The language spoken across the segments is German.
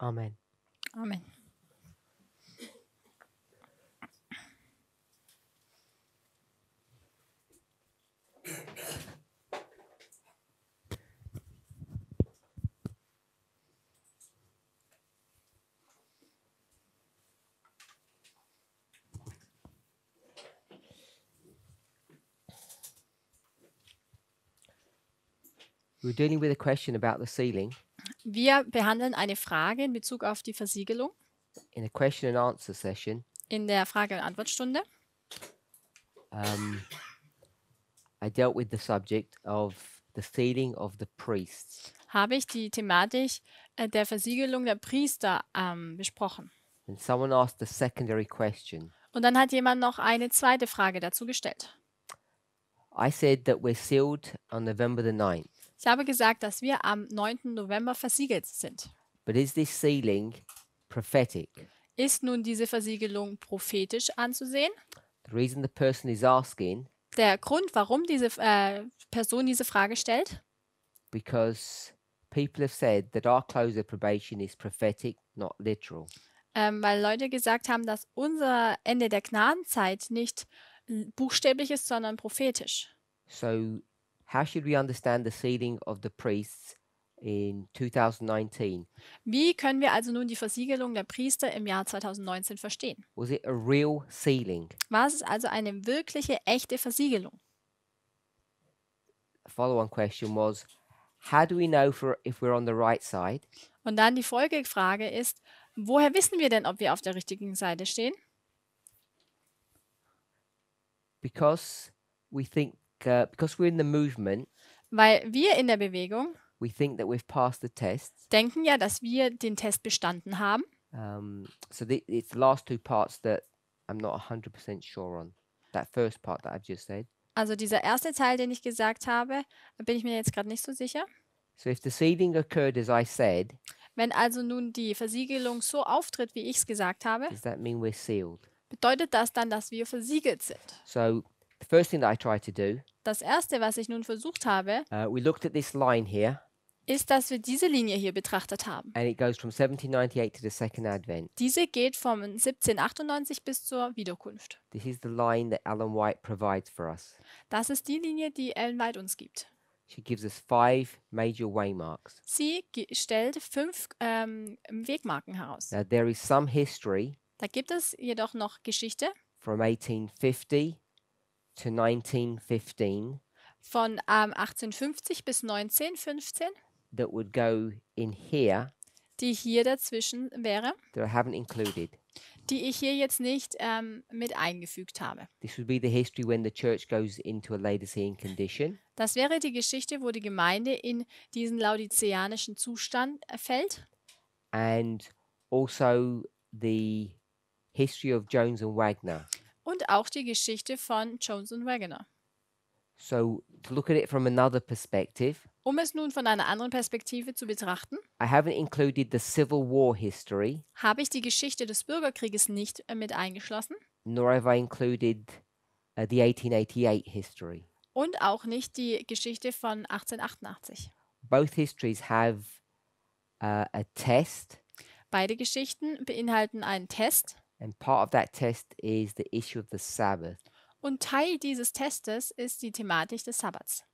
Amen. Amen. We're dealing with a question about the sealing Wir behandeln eine Frage in Bezug auf die Versiegelung in a question and answer session. in der Frage- und Antwortstunde. I dealt with the subject of the sealing of the priests. Habe ich die Thematik der Versiegelung der Priester besprochen. And someone asked a secondary question. Und dann hat jemand noch eine zweite Frage dazu gestellt. I said that we're sealed on November the 9th. Ich habe gesagt, dass wir am 9. November versiegelt sind. But is this sealing prophetic? Ist nun diese Versiegelung prophetisch anzusehen? The reason the person is asking, Der Grund, warum diese Person diese Frage stellt, because people have said that our close of probation is prophetic, not literal. weil Leute gesagt haben, dass unser Ende der Gnadenzeit nicht buchstäblich ist, sondern prophetisch. So how should we understand the sealing of the priests in 2019? Wie können wir also nun die Versiegelung der Priester im Jahr 2019 verstehen? Was it a real sealing? War es also eine wirkliche, echte Versiegelung? A follow-on question was, how do we know if we're on the right side? Und dann die Folgefrage ist, woher wissen wir denn, ob wir auf der richtigen Seite stehen? Because we think, because we're in the movement, Weil wir in der Bewegung we think that we've passed the tests. denken ja, dass wir den Test bestanden haben. So it's the last two parts that I'm not 100% sure on. That first part that I've just said. Also dieser erste Teil, den ich gesagt habe, bin ich mir jetzt gerade nicht so sicher. So if the sealing occurred as I said, Wenn also nun die Versiegelung so auftritt, wie ich es gesagt habe, does that mean we're sealed? bedeutet das dann, dass wir versiegelt sind. So the first thing that I tried to do, Das erste, was ich nun versucht habe, we looked at this line here, ist, dass wir diese Linie hier betrachtet haben. and it goes from 1798 to the second advent. Diese geht vom 1798 bis zur Wiederkunft. This is the line that Ellen White provides for us. Das ist die Linie, die Ellen White uns gibt. She gives us 5 major waymarks. Sie stellt 5 Wegmarken heraus. Now there is some history Da gibt es jedoch noch Geschichte from 1850 to 1915 von 1850 bis 1915, that would go in here die hier dazwischen wäre, that I haven't included. die ich hier jetzt nicht mit eingefügt habe. This would be the history when the church goes into a Laodicean condition. Das wäre die Geschichte, wo die Gemeinde in diesen laodiceanischen Zustand fällt, And also the history of Jones and Wagner. und auch die Geschichte von Jones und Wagner. So to look at it from another perspective, Um es nun von einer anderen Perspektive zu betrachten, I haven't included the Civil War history, habe ich die Geschichte des Bürgerkrieges nicht mit eingeschlossen nor have I included the 1888 history. und auch nicht die Geschichte von 1888. Both histories have a test, Beide Geschichten beinhalten einen Test and part of that test is the issue of the Sabbath. und Teil dieses Testes ist die Thematik des Sabbats.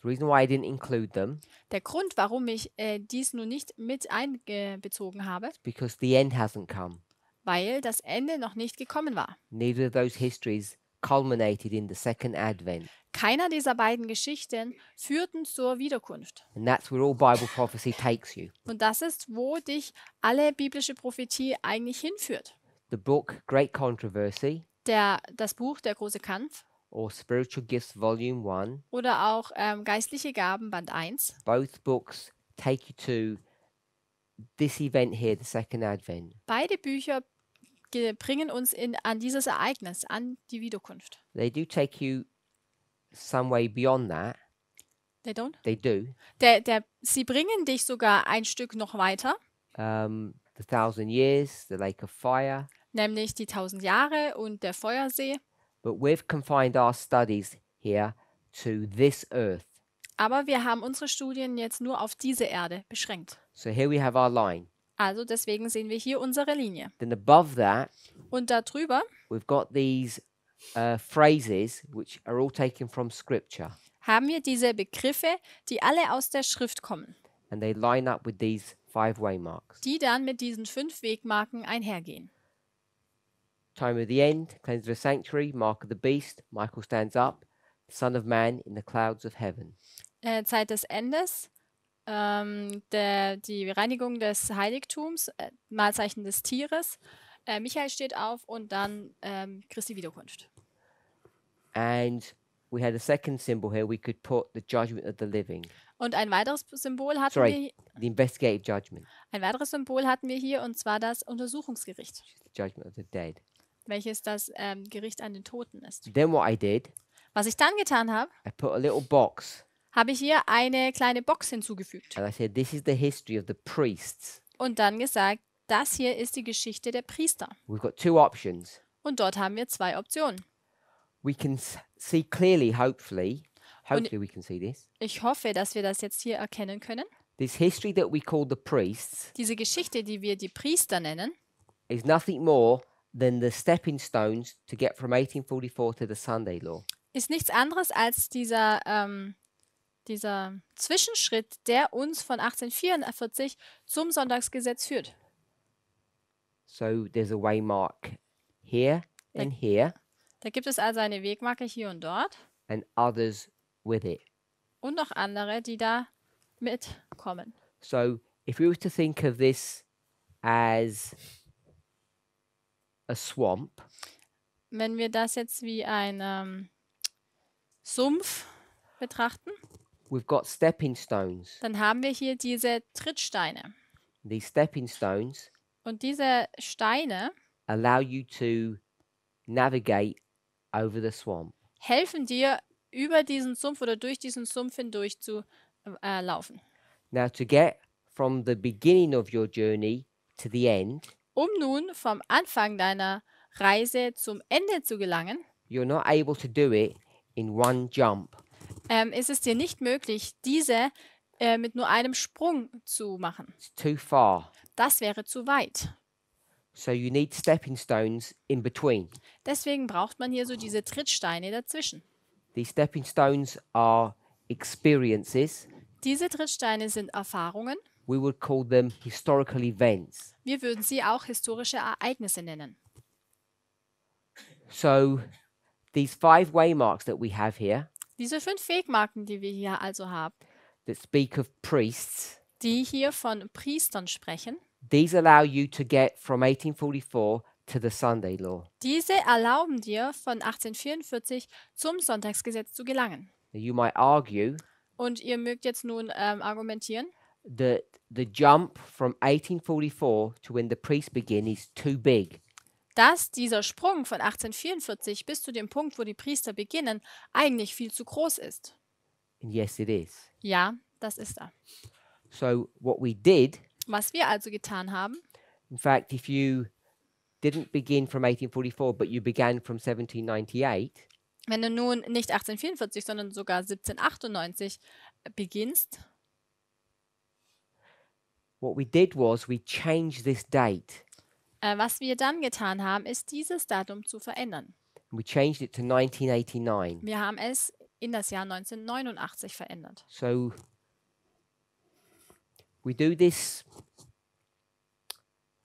The reason why I didn't include them Der Grund, warum ich dies nun nicht mit einbezogen habe, is because the end hasn't come. weil das Ende noch nicht gekommen war. Neither of those histories culminated in the second advent. Keiner dieser beiden Geschichten führten zur Wiederkunft. And that's where all Bible prophecy takes you. Und das ist, wo dich alle biblische Prophetie eigentlich hinführt. The book Great Controversy Das Buch Der große Kampf or Spiritual Gifts Volume 1, oder auch Geistliche Gaben Band 1. both books take you to this event here, the second advent. Beide Bücher bringen uns an dieses Ereignis, an die Wiederkunft. They do take you some way beyond that. They don't? They do. Sie bringen dich sogar ein Stück noch weiter, The 1,000 years, the lake of fire. nämlich die 1000 Jahre und der Feuersee. But we've confined our studies here to this earth. Aber wir haben unsere Studien jetzt nur auf diese Erde beschränkt. So here we have our line. Also deswegen sehen wir hier unsere Linie. Then above that, Und darüber we've got these phrases which are all taken from Scripture, haben wir diese Begriffe, die alle aus der Schrift kommen, and they line up with these 5 waymarks. die dann mit diesen 5 Wegmarken einhergehen. Time of the end, cleanse of the sanctuary, mark of the beast, Michael stands up, Son of Man in the clouds of heaven. Zeit des Endes, die Reinigung des Heiligtums, Mahlzeichen des Tieres, Michael steht auf und dann Christi Wiederkunft. And we had a second symbol here. We could put the judgment of the living. Und ein weiteres Symbol hatten Sorry, the investigative judgment, wir hier, und zwar das Untersuchungsgericht, the judgment of the dead. welches das Gericht an den Toten ist. Then what I did, Was ich dann getan habe, I put a little box habe ich hier eine kleine Box hinzugefügt and I said, this is the history of the priests. und dann gesagt, das hier ist die Geschichte der Priester. We've got 2 options. Und dort haben wir 2 Optionen. We can see clearly, hopefully we can see this. Ich hoffe, dass wir das jetzt hier erkennen können. This history that we call the priests Diese Geschichte, die wir die Priester nennen, is nothing more than the stepping stones to get from 1844 to the Sunday law. ist nichts anderes als dieser Zwischenschritt, der uns von 1844 zum Sonntagsgesetz führt. So there's a waymark here and here, Da gibt es also eine Wegmarke hier und dort and others with it. und noch andere, die da mitkommen. So if we were to think of this as a swamp, Wenn wir das jetzt wie ein Sumpf betrachten, we've got stepping stones. dann haben wir hier diese Trittsteine. These stepping stones Und diese Steine allow you to navigate over the swamp. helfen dir, über diesen Sumpf oder durch diesen Sumpf hindurch zu laufen. Now, to get from the beginning of your journey to the end, Um nun vom Anfang deiner Reise zum Ende zu gelangen, you're not able to do it in one jump. ist es dir nicht möglich, diese mit nur einem Sprung zu machen. It's too far. Das wäre zu weit. So you need stepping stones in between. Deswegen braucht man hier so diese Trittsteine dazwischen. These stepping stones are experiences. Diese Trittsteine sind Erfahrungen. We would call them historical events. Wir würden sie auch historische Ereignisse nennen. So these 5 waymarks that we have here Diese 5 Wegmarken, die wir hier also haben, that speak of priests, die hier von Priestern sprechen, these allow you to get from 1844 to the Sunday law. diese erlauben dir, von 1844 zum Sonntagsgesetz zu gelangen. Now, you might argue Und ihr mögt jetzt nun argumentieren, that the jump from 1844 to when the priests begin is too big. dass dieser Sprung von 1844 bis zu dem Punkt, wo die Priester beginnen, eigentlich viel zu groß ist. And yes, it is. Ja, das ist er. So what we did, Was wir also getan haben, in fact, if you didn't begin from 1844, but you began from 1798, wenn du nun nicht 1844, sondern sogar 1798 beginnst, what we did was we changed this date. Was wir dann getan haben, ist dieses Datum zu verändern. We changed it to 1989. Wir haben es in das Jahr 1989 verändert. So we do this,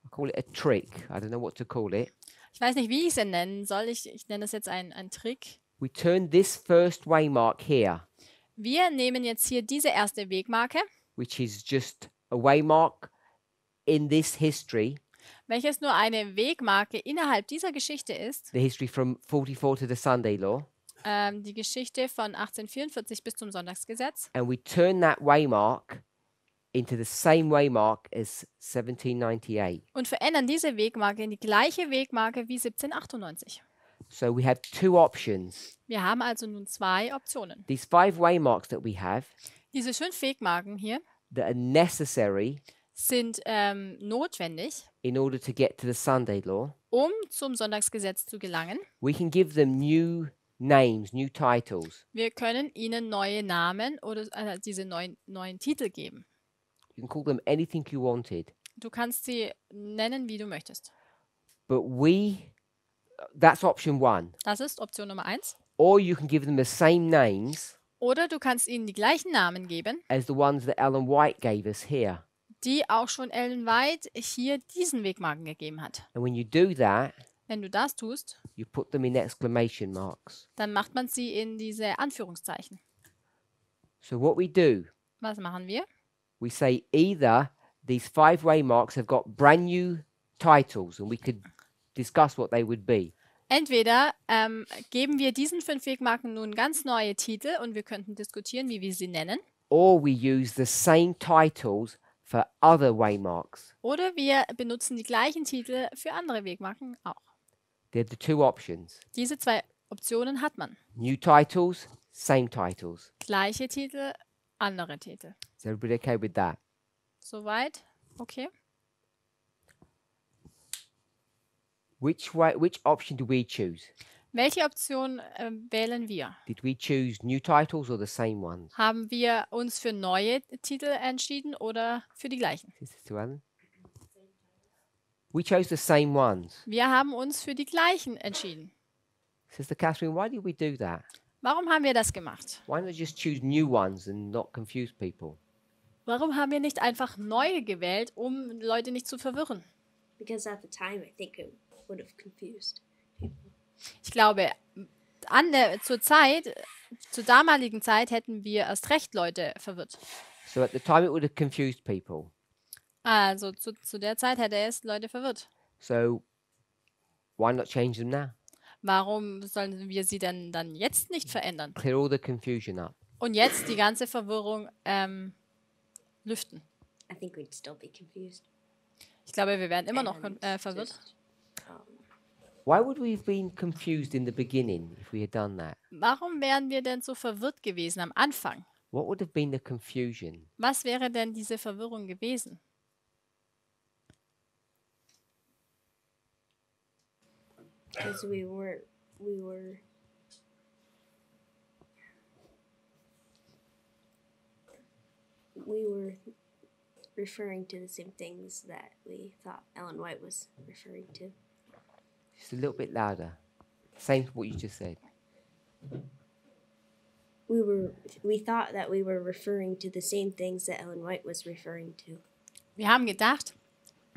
I call it a trick. I don't know what to call it. Ich weiß nicht, wie ich es nennen soll. Ich nenne es jetzt einen Trick. We turn this first waymark here, Wir nehmen jetzt hier diese erste Wegmarke, which is just a waymark in this history, welches nur eine Wegmarke innerhalb dieser Geschichte ist, the history from 44 to the Sunday law, die Geschichte von 1844 bis zum Sonntagsgesetz. and we turn that waymark into the same waymark as 1798. Und verändern diese Wegmarke in die gleiche Wegmarke wie 1798. So we have 2 options. Wir haben also nun 2 Optionen. These 5 waymarks that we have Diese 5 Wegmarken hier that are necessary sind notwendig, in order to get to the Sunday law, um zum Sonntagsgesetz zu gelangen. we can give them new names, new titles. Wir können ihnen neue Namen oder diese neuen Titel geben. You can call them anything you wanted. Du kannst sie nennen, wie du möchtest. But that's option 1. Das ist Option Nummer 1. Or you can give them the same names Oder du kannst ihnen die gleichen Namen geben, as the ones that Ellen White gave us here. die auch schon Ellen White hier diesen Wegmarken gegeben hat. And when you do that, Wenn du das tust, you put them in exclamation marks. dann macht man sie in diese Anführungszeichen. So what we do, Was machen wir? we say either these 5 waymarks have got brand new titles, and we could discuss what they would be. Entweder geben wir diesen 5 Wegmarken nun ganz neue Titel und wir könnten diskutieren, wie wir sie nennen. Or we use the same titles for other waymarks. Oder wir benutzen die gleichen Titel für andere Wegmarken auch. They're the 2 options. Diese 2 Optionen hat man. New titles, same titles. Gleiche Titel, andere Titel. Is everybody okay with that? Soweit? Okay. Which option do we choose? Welche Option wählen wir? Did we choose new titles or the same ones? Haben wir uns für neue Titel entschieden oder für die gleichen? Is this to Alan? We chose the same ones. Wir haben uns für die gleichen entschieden. Sister Catherine, why did we do that? Warum haben wir das gemacht? Why not just choose new ones and not confuse people? Warum haben wir nicht einfach neue gewählt, um Leute nicht zu verwirren? Because at the time, I think it would have confused people. Ich glaube, zur damaligen Zeit hätten wir erst recht Leute verwirrt. So at the time it would have confused people. Also zu der Zeit hätte es Leute verwirrt. So why not change them now? Warum sollen wir sie denn dann jetzt nicht verändern? Clear all the confusion up. Und jetzt die ganze Verwirrung lüften. I think we'd still be confused. Ich glaube, wir wären immer noch And verwirrt. just, Why would we have been confused in the beginning if we had done that? Warum wären wir denn so verwirrt gewesen am Anfang? What would have been the confusion? Was wäre denn diese Verwirrung gewesen? because we were referring to the same things that we thought Ellen White was referring to. Just a little bit louder. Same to what you just said. We thought that we were referring to the same things that Ellen White was referring to. Wir haben gedacht,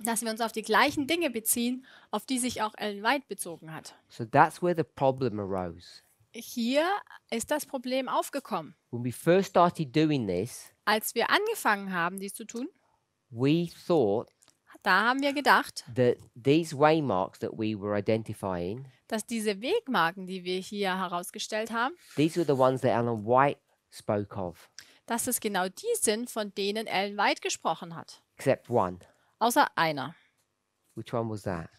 dass wir uns auf die gleichen Dinge beziehen, auf die sich auch Ellen White bezogen hat. So that's where the problem arose. Hier ist das Problem aufgekommen. When we first started doing this, Als wir angefangen haben, dies zu tun, we thought da haben wir gedacht, that these waymarks that we were identifying, dass diese Wegmarken, die wir hier herausgestellt haben, these were the ones that Ellen White spoke of, dass es genau die sind, von denen Ellen White gesprochen hat. except one. Außer einer. Which one was that?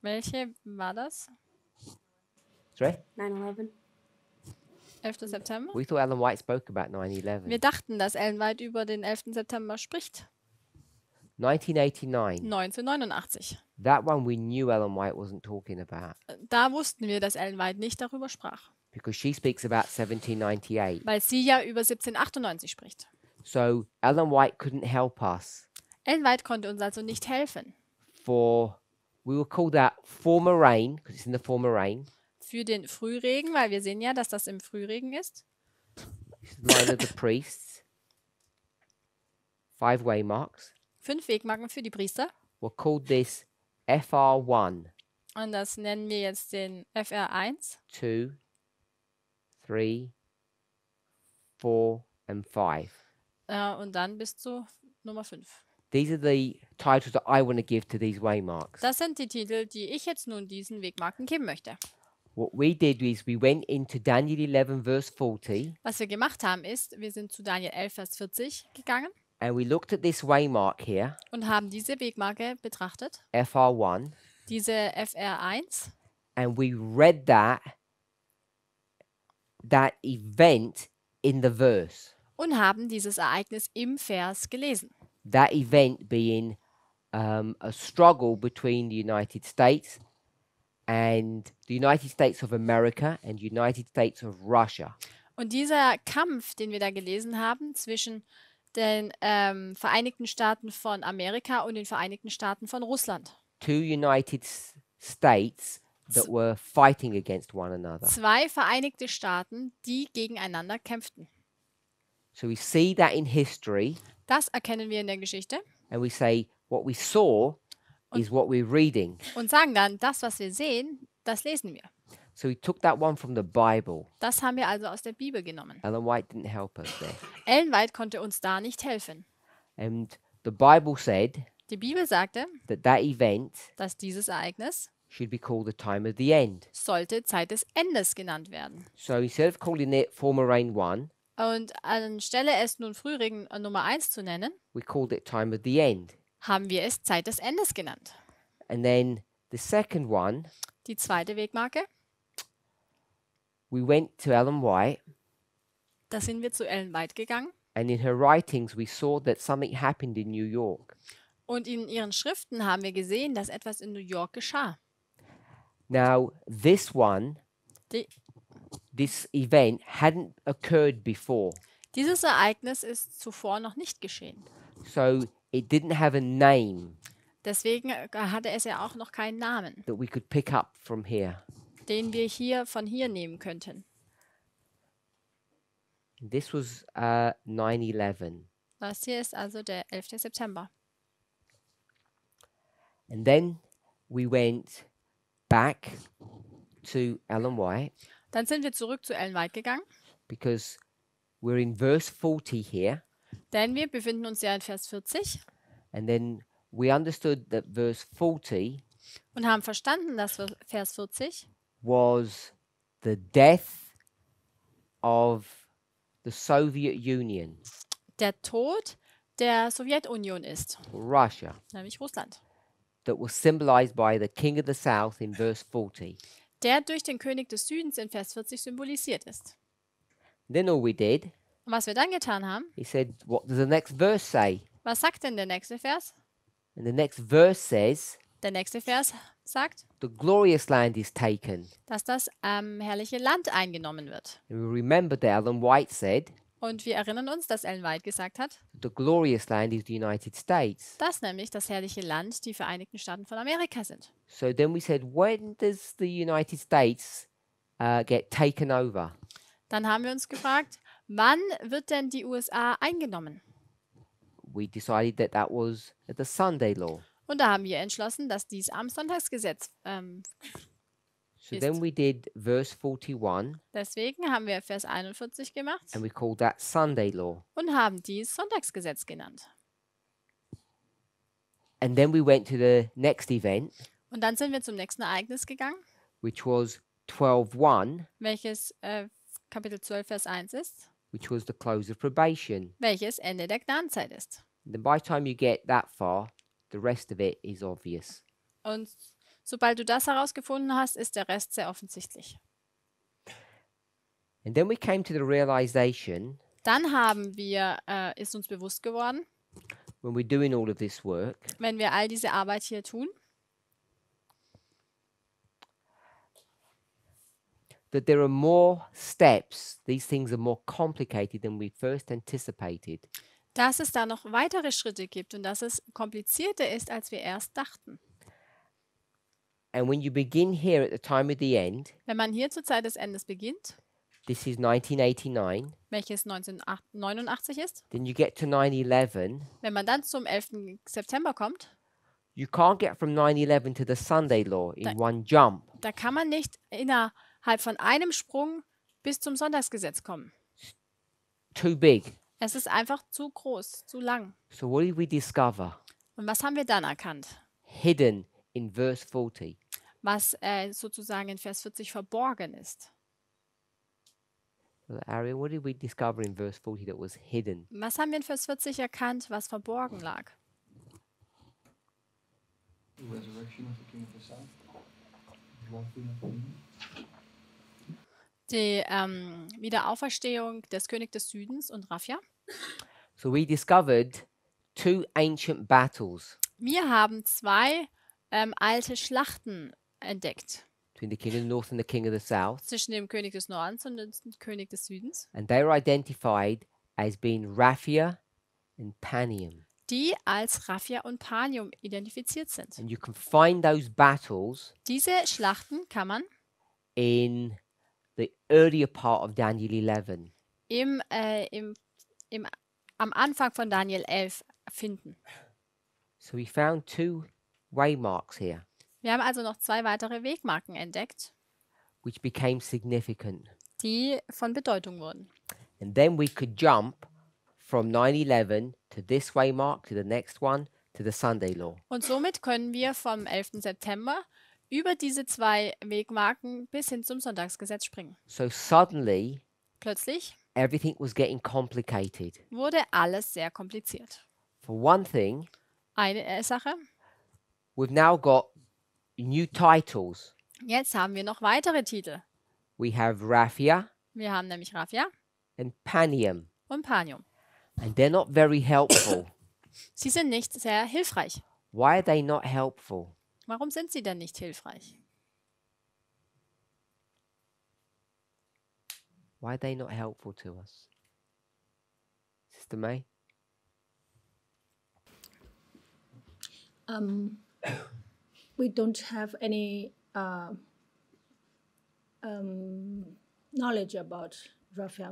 Welche war das? Sorry? 9/11. 11. September? We thought Ellen White spoke about 9/11. Wir dachten, dass Ellen White über den 11. September spricht. 1989. 1989. That one we knew Ellen White wasn't talking about Da wussten wir, dass Ellen White nicht darüber sprach, because she speaks about 1798. weil sie ja über 1798 spricht. So Ellen White couldn't help us Ellen White konnte uns also nicht helfen. we will call that former rain because it's in the former rain. Für den Frühregen, weil wir sehen ja, dass das im Frühregen ist. It's the line of the priests. 5 waymarks. 5 Wegmarken für die Priester. We'll call this FR1, Und das nennen wir jetzt den FR1. 2, 3, 4, and 5. Und dann bis zu Nummer 5. These are the titles that I want to give to these waymarks. Das sind die Titel, die ich jetzt nun diesen Wegmarken geben möchte. What we did is we went into Daniel 11 verse 40 Was wir gemacht haben ist, wir sind zu Daniel 11, Vers 40 gegangen and we looked at this waymark here, und haben diese Wegmarke betrachtet, FR1, diese FR1, and we read that event in the verse. und haben dieses Ereignis im Vers gelesen. That event being a struggle between the United States and the United States of America and United States of Russia. Und dieser Kampf, den wir da gelesen haben zwischen den Vereinigten Staaten von Amerika und den Vereinigten Staaten von Russland. Two United States that were fighting against one another. Zwei Vereinigte Staaten, die gegeneinander kämpften. So we see that in history, Das erkennen wir in der Geschichte and we say what we saw is what we're reading. und sagen dann, das, was wir sehen, das lesen wir. So we took that one from the Bible. Das haben wir also aus der Bibel genommen. Ellen White didn't help us there. Ellen White konnte uns da nicht helfen. And the Bible said Die Bibel sagte, that event dass dieses Ereignis should be called the time of the end. sollte Zeit des Endes genannt werden. So instead of calling it former rain 1, Und anstelle es nun Frühregen Nummer 1 zu nennen, we called it time of the end. haben wir es Zeit des Endes genannt. And then the second one, Die zweite Wegmarke, we went to Ellen White, da sind wir zu Ellen White gegangen and in her writings we saw that something happened in New York. und in ihren Schriften haben wir gesehen, dass etwas in New York geschah. Now, this one, Die, this event hadn't occurred before. dieses Ereignis ist zuvor noch nicht geschehen. So it didn't have a name Deswegen hatte es ja auch noch keinen Namen, that we could pick up from here. den wir von hier nehmen könnten. This was 9/11. Das hier ist also der 11. September. And then we went back to Ellen White Dann sind wir zurück zu Ellen White gegangen, because we're in verse 40 here. denn wir befinden uns ja in Vers 40 And then we understood that verse 40 und haben verstanden, dass Vers 40 was the death of the Soviet Union, der Tod der Sowjetunion ist, Russia, nämlich Russland, that was symbolized by the king of the south in verse 40. der durch den König des Südens in Vers 40 symbolisiert ist. Then all we did, Und was wir dann getan haben, he said, what does the next verse say? was sagt denn der nächste Vers? And the next verse says, Der nächste Vers sagt, the glorious land is taken. dass das herrliche Land eingenommen wird. And we remember that Ellen White said, Und wir erinnern uns, dass Ellen White gesagt hat, the glorious land is the United States. dass nämlich das herrliche Land die Vereinigten Staaten von Amerika sind. So then we said, when does the United States get taken over? Dann haben wir uns gefragt, wann wird denn die USA eingenommen? We decided that that was the Sunday law. Und da haben wir entschlossen, dass dies am Sonntagsgesetz So ist. then we did verse 41 Deswegen haben wir Vers 41 gemacht and we called that Sunday law. und haben dies Sonntagsgesetz genannt. And then we went to the next event, Und dann sind wir zum nächsten Ereignis gegangen, which was 12:1, welches Kapitel 12, Vers 1 ist, which was the close of probation. welches Ende der Gnadenzeit ist. And then by the time you get that far, the rest of it is obvious. Und sobald du das herausgefunden hast, ist der Rest sehr offensichtlich. And then we came to the realization Dann ist uns bewusst geworden, when we're doing all of this work wenn wir all diese Arbeit hier tun, that there are more steps. These things are more complicated than we first anticipated. dass es da noch weitere Schritte gibt und dass es komplizierter ist, als wir erst dachten. And when you begin here at the time of the end, Wenn man hier zur Zeit des Endes beginnt, this is 1989, welches 1989 ist, then you get to 9/11. wenn man dann zum 11. September kommt, You can't get from 9/11 to the Sunday law in That- one jump. da kann man nicht innerhalb von einem Sprung bis zum Sonntagsgesetz kommen. Too big. Es ist einfach zu groß, zu lang. So what did we discover? Und was haben wir dann erkannt? Hidden in verse 40. Was sozusagen in Vers 40 verborgen ist. Ariel, what did we discover in verse 40 that was hidden? Was haben wir in Vers 40 erkannt, was verborgen lag? The resurrection of the King of the South. Walking of the Die Wiederauferstehung des Königs des Südens und Raphia. So we discovered two ancient battles Wir haben zwei alte Schlachten entdeckt between the king of the north and the king of the south, zwischen dem König des Nordens und dem König des Südens. and they were identified as being Raphia and Panium. die als Raphia und Panium identifiziert sind. And you can find those battles Diese Schlachten kann man in the earlier part of Daniel 11. am Anfang von Daniel 11 finden. So we found 2 waymarks here, Wir haben also noch 2 weitere Wegmarken entdeckt, which became significant. die von Bedeutung wurden. And then we could jump from 9/11 to this waymark, to the next one, to the Sunday law. Und somit können wir vom 11. September über diese 2 Wegmarken bis hin zum Sonntagsgesetz springen. So suddenly, Plötzlich everything was getting complicated. wurde alles sehr kompliziert. For one thing, Eine Sache, we've now got new titles. jetzt haben wir noch weitere Titel. We have Raphia Wir haben nämlich Raphia and Panium, und Panium. and they're not very helpful. Sie sind nicht sehr hilfreich. Why are they not helpful? Warum sind sie denn nicht hilfreich? Why are they not helpful to us? Sister May? We don't have any knowledge about Raphia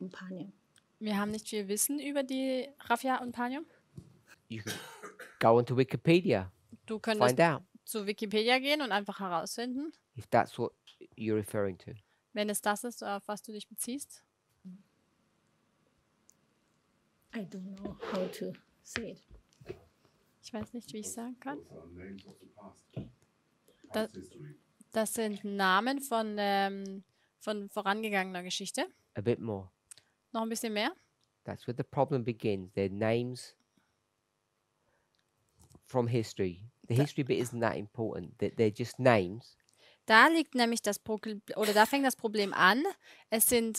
and Panium. Wir haben nicht viel Wissen über die Raphia und Panium. You can go onto Wikipedia, Du könntest find out zu Wikipedia gehen und einfach herausfinden, if that's what you're referring to. wenn es das ist, auf was du dich beziehst. I don't know how to say it. Ich weiß nicht, wie ich sagen kann. Those are names of the past. Da- Past history. Das sind Namen von vorangegangener Geschichte. A bit more. Noch ein bisschen mehr. That's where the problem begins. They're names from history. The history bit isn't that important. They're just names. Da liegt nämlich da fängt das Problem an. Es sind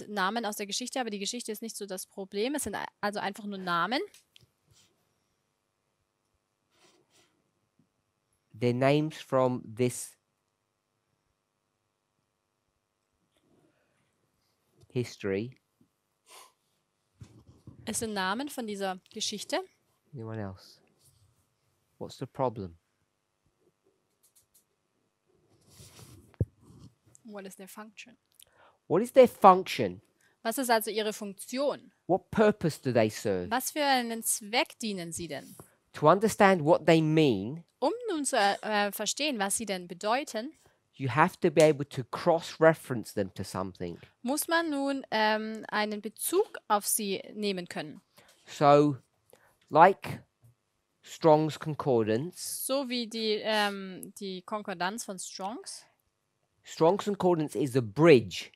Namen aus der Geschichte, aber die Geschichte ist nicht so das Problem. Es sind also einfach nur Namen. They're names from this history. Es sind Namen von dieser Geschichte. Anyone else? What's the problem? What is their function? What is their function? Was ist also ihre Funktion? What purpose do they serve? Was für einen Zweck dienen sie denn? To understand what they mean, Um nun zu verstehen, was sie denn bedeuten, you have to be able to cross-reference them to something. muss man nun einen Bezug auf sie nehmen können. So, like Strong's Concordance, So wie die Konkordanz von Strongs. Strong's Concordance is a bridge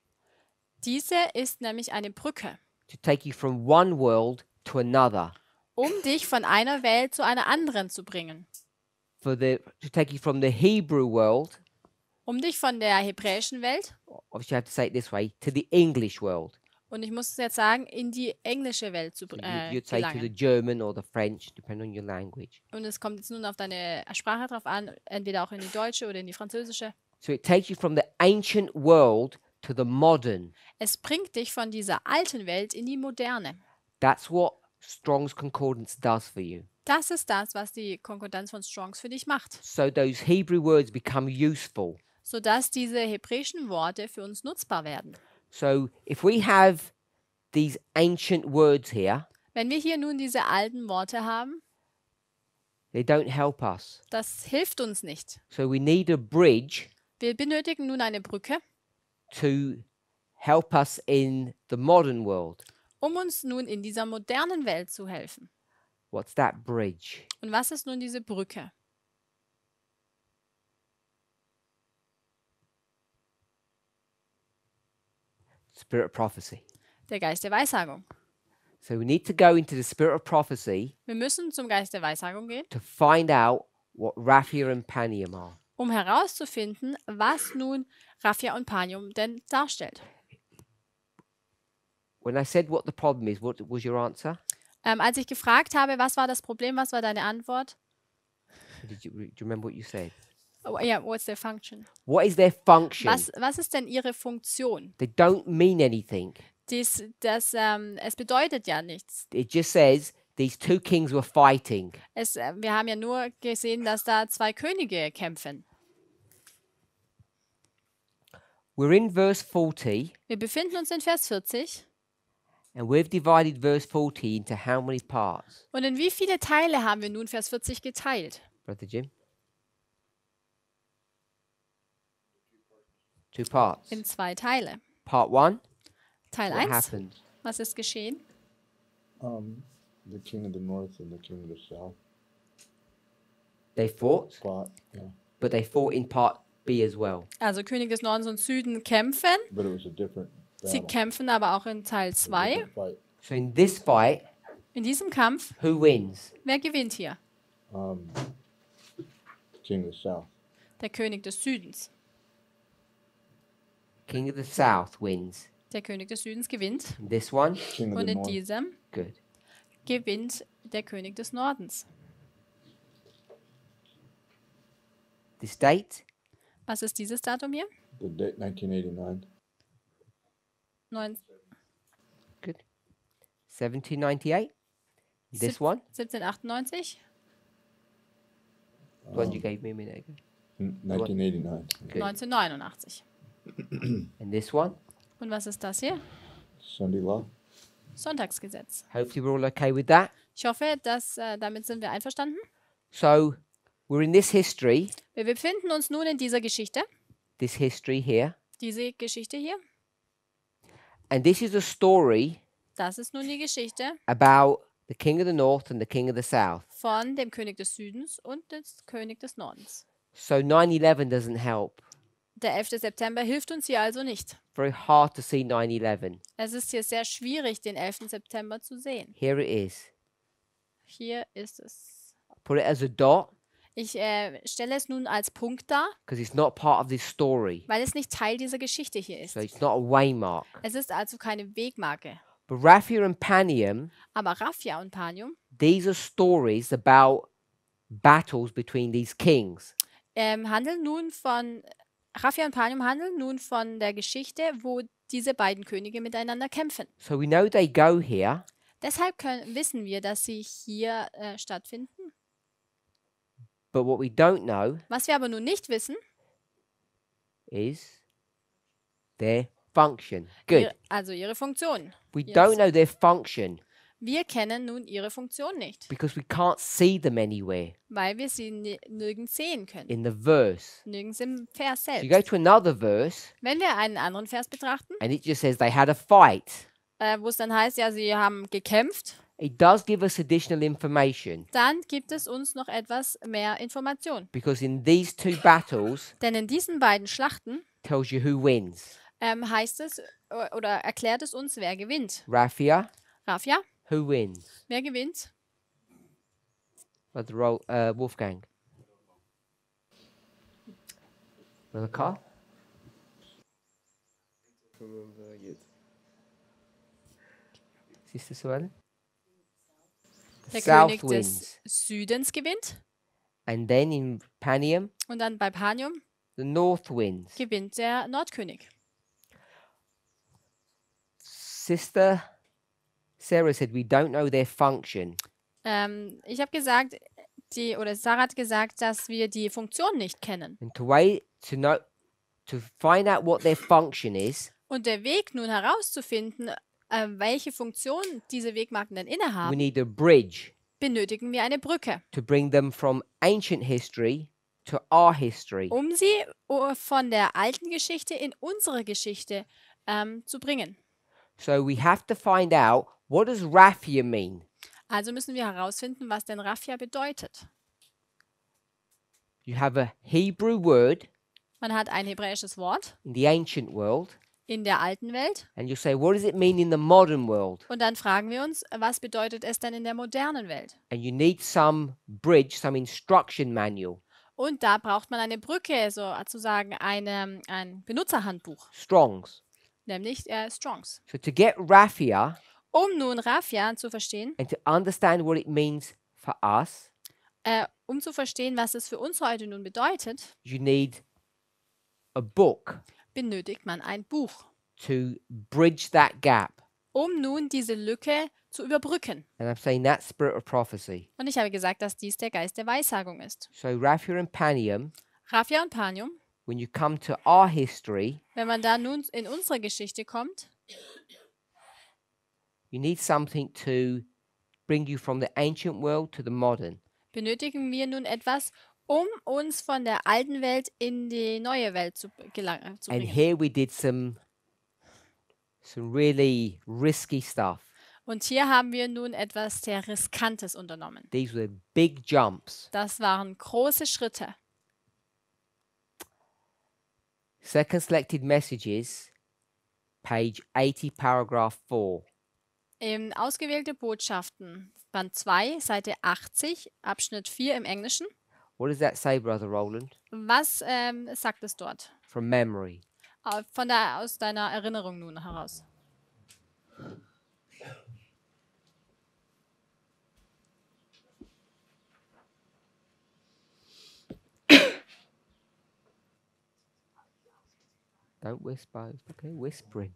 Diese ist nämlich eine Brücke, to take you from one world to another, um dich von einer Welt zu einer anderen zu bringen. to take you from the Hebrew world, Um dich von der hebräischen Welt, obviously you have to say it this way, to the English world. und ich muss es jetzt sagen, in die englische Welt zu You'd say to the gelangen. German or the French, depending on your language. Und es kommt jetzt nun auf deine Sprache drauf an, entweder auch in die deutsche oder in die französische. So it takes you from the ancient world to the modern. Es bringt dich von dieser alten Welt in die moderne. That's what Strong's Concordance does for you. Das ist das, was die Konkordanz von Strongs für dich macht, So those Hebrew words become useful. sodass diese hebräischen Worte für uns nutzbar werden. So if we have these ancient words here, Wenn wir hier nun diese alten Worte haben, they don't help us. das hilft uns nicht. So we need a bridge Wir benötigen nun eine Brücke, to help us in the modern world. um uns nun in dieser modernen Welt zu helfen. What's that bridge? Und was ist nun diese Brücke? Spirit of prophecy. Der Geist der Weissagung. So we need to go into the spirit of prophecy Wir müssen zum Geist der Weissagung gehen, to find out what Raphia and Panium are. um herauszufinden, was nun Raphia und Panium denn darstellt. When I said what the problem is, what was your answer? Als ich gefragt habe, was war das Problem, was war deine Antwort? Do you remember what you said? Oh, ja, what's their function? What is their function? Was ist denn ihre Funktion? They don't mean anything. Es bedeutet ja nichts. It just says these two kings were fighting. Wir haben ja nur gesehen, dass da zwei Könige kämpfen. We're in verse 40, Wir befinden uns in Vers 40. and we've divided verse 40 into how many parts, Und in wie viele Teile haben wir nun Vers 40 geteilt? Brother Jim? 2 parts. In 2 Teile. Part 1, Teil what 1, happened? was ist geschehen? The king of the north and the king of the south They fought, fought, yeah, but they fought in part B as well. Also König des Nordens und Süden kämpfen. but it was a different Sie battle. kämpfen aber auch in Teil a 2. different fight. So in this fight, In diesem Kampf, who wins? wer gewinnt hier? King of the south. Der König des Südens. King of the South wins. Der König des Südens gewinnt. In this one, King of Und the in north. diesem good. gewinnt der König des Nordens. This date, Was ist dieses Datum hier? The date 1989. Neun- good. 1798. This one, 1798. the one you gave me a minute ago. 1989. Good. 1989. And this one, Und was ist das hier? Sunday law. Sonntagsgesetz. hopefully we're all okay with that. Ich hoffe, dass damit sind wir einverstanden. So we're in this history Wir befinden uns nun in dieser Geschichte. here, Diese Geschichte hier. and this is a story Das ist nun die Geschichte about the king of the north and the king of the south. von dem König des Südens und dem König des Nordens. So 9/11 doesn't help. Der 11. September hilft uns hier also nicht. Very hard to see 9/11. Es ist hier sehr schwierig, den 11. September zu sehen. Here it is. Hier ist es. Put it as a dot Ich stelle es nun als Punkt dar, because it's not part of this story. weil es nicht Teil dieser Geschichte hier ist. So it's not a waymark. Es ist also keine Wegmarke. But Raphia and Panium, Aber Raphia und Panium these are stories about battles between these kings. handeln nun von Raphia und Panium handeln nun von der Geschichte, wo diese beiden Könige miteinander kämpfen. So we know they go here, Deshalb wissen wir, dass sie hier stattfinden. but what we don't know Was wir aber nun nicht wissen, is their function. Good. also ihre Funktion. We Yes. don't know their function Wir kennen nun ihre Funktion nicht, because we can't see them anywhere weil wir sie nirgends sehen können. in the verse. Nirgends im Vers So you selbst. go to another verse Wenn wir einen anderen Vers betrachten, and it just says they had a fight. wo es dann heißt, ja, sie haben gekämpft, It does give us additional information dann gibt es uns noch etwas mehr Information. because in these two battles Denn in diesen beiden Schlachten tells you who wins. heißt es oder erklärt es uns, wer gewinnt. Raphia, Raphia, who wins? wer gewinnt? Brother Wolfgang. Brother Carl? Sister Suelle? The Der south König wins. des Südens gewinnt. And then in Panium, Und dann bei Panium the north wins. gewinnt der Nordkönig. Sister Sarah said we don't know their function. Ich habe gesagt, Sarah hat gesagt, dass wir die Funktion nicht kennen. And to find out what their function is, Und der Weg nun herauszufinden, welche Funktion diese Wegmarken denn we innehaben, need a bridge benötigen wir eine Brücke, to bring them from ancient history to our history. um sie von der alten Geschichte in unsere Geschichte zu bringen. So we have to find out, what does Raphia mean? Also müssen wir herausfinden, was denn Raphia bedeutet. You have a Hebrew word Man hat ein hebräisches Wort in the ancient world, in der alten Welt and you say, what does it mean in the modern world? und dann fragen wir uns, was bedeutet es denn in der modernen Welt? And you need some bridge, some instruction manual, Und da braucht man eine Brücke, sozusagen ein Benutzerhandbuch, Strong's. nämlich Strongs. So to get Raphia Um nun Raphia zu verstehen, and to understand what it means for us, um zu verstehen, was es für uns heute nun bedeutet, you need a book benötigt man ein Buch, to bridge that gap. um nun diese Lücke zu überbrücken. And I'm saying that spirit of prophecy. Und ich habe gesagt, dass dies der Geist der Weissagung ist. So Raphia and Panium, Raphia und Panium, when you come to our history, wenn man da nun in unsere Geschichte kommt, you need something to bring you from the ancient world to the modern. benötigen wir nun etwas, um uns von der alten Welt in die neue Welt zu And bringen. here we did some really risky stuff. Und hier haben wir nun etwas sehr Riskantes unternommen. These were big jumps. Das waren große Schritte. Second selected messages, page 80, paragraph 4. Ausgewählte Botschaften, Band 2, Seite 80, Abschnitt 4 im Englischen. What does that say, Brother Roland? Was sagt es dort? From memory. Aus deiner Erinnerung nun heraus. Don't whisper. It's okay, whispering.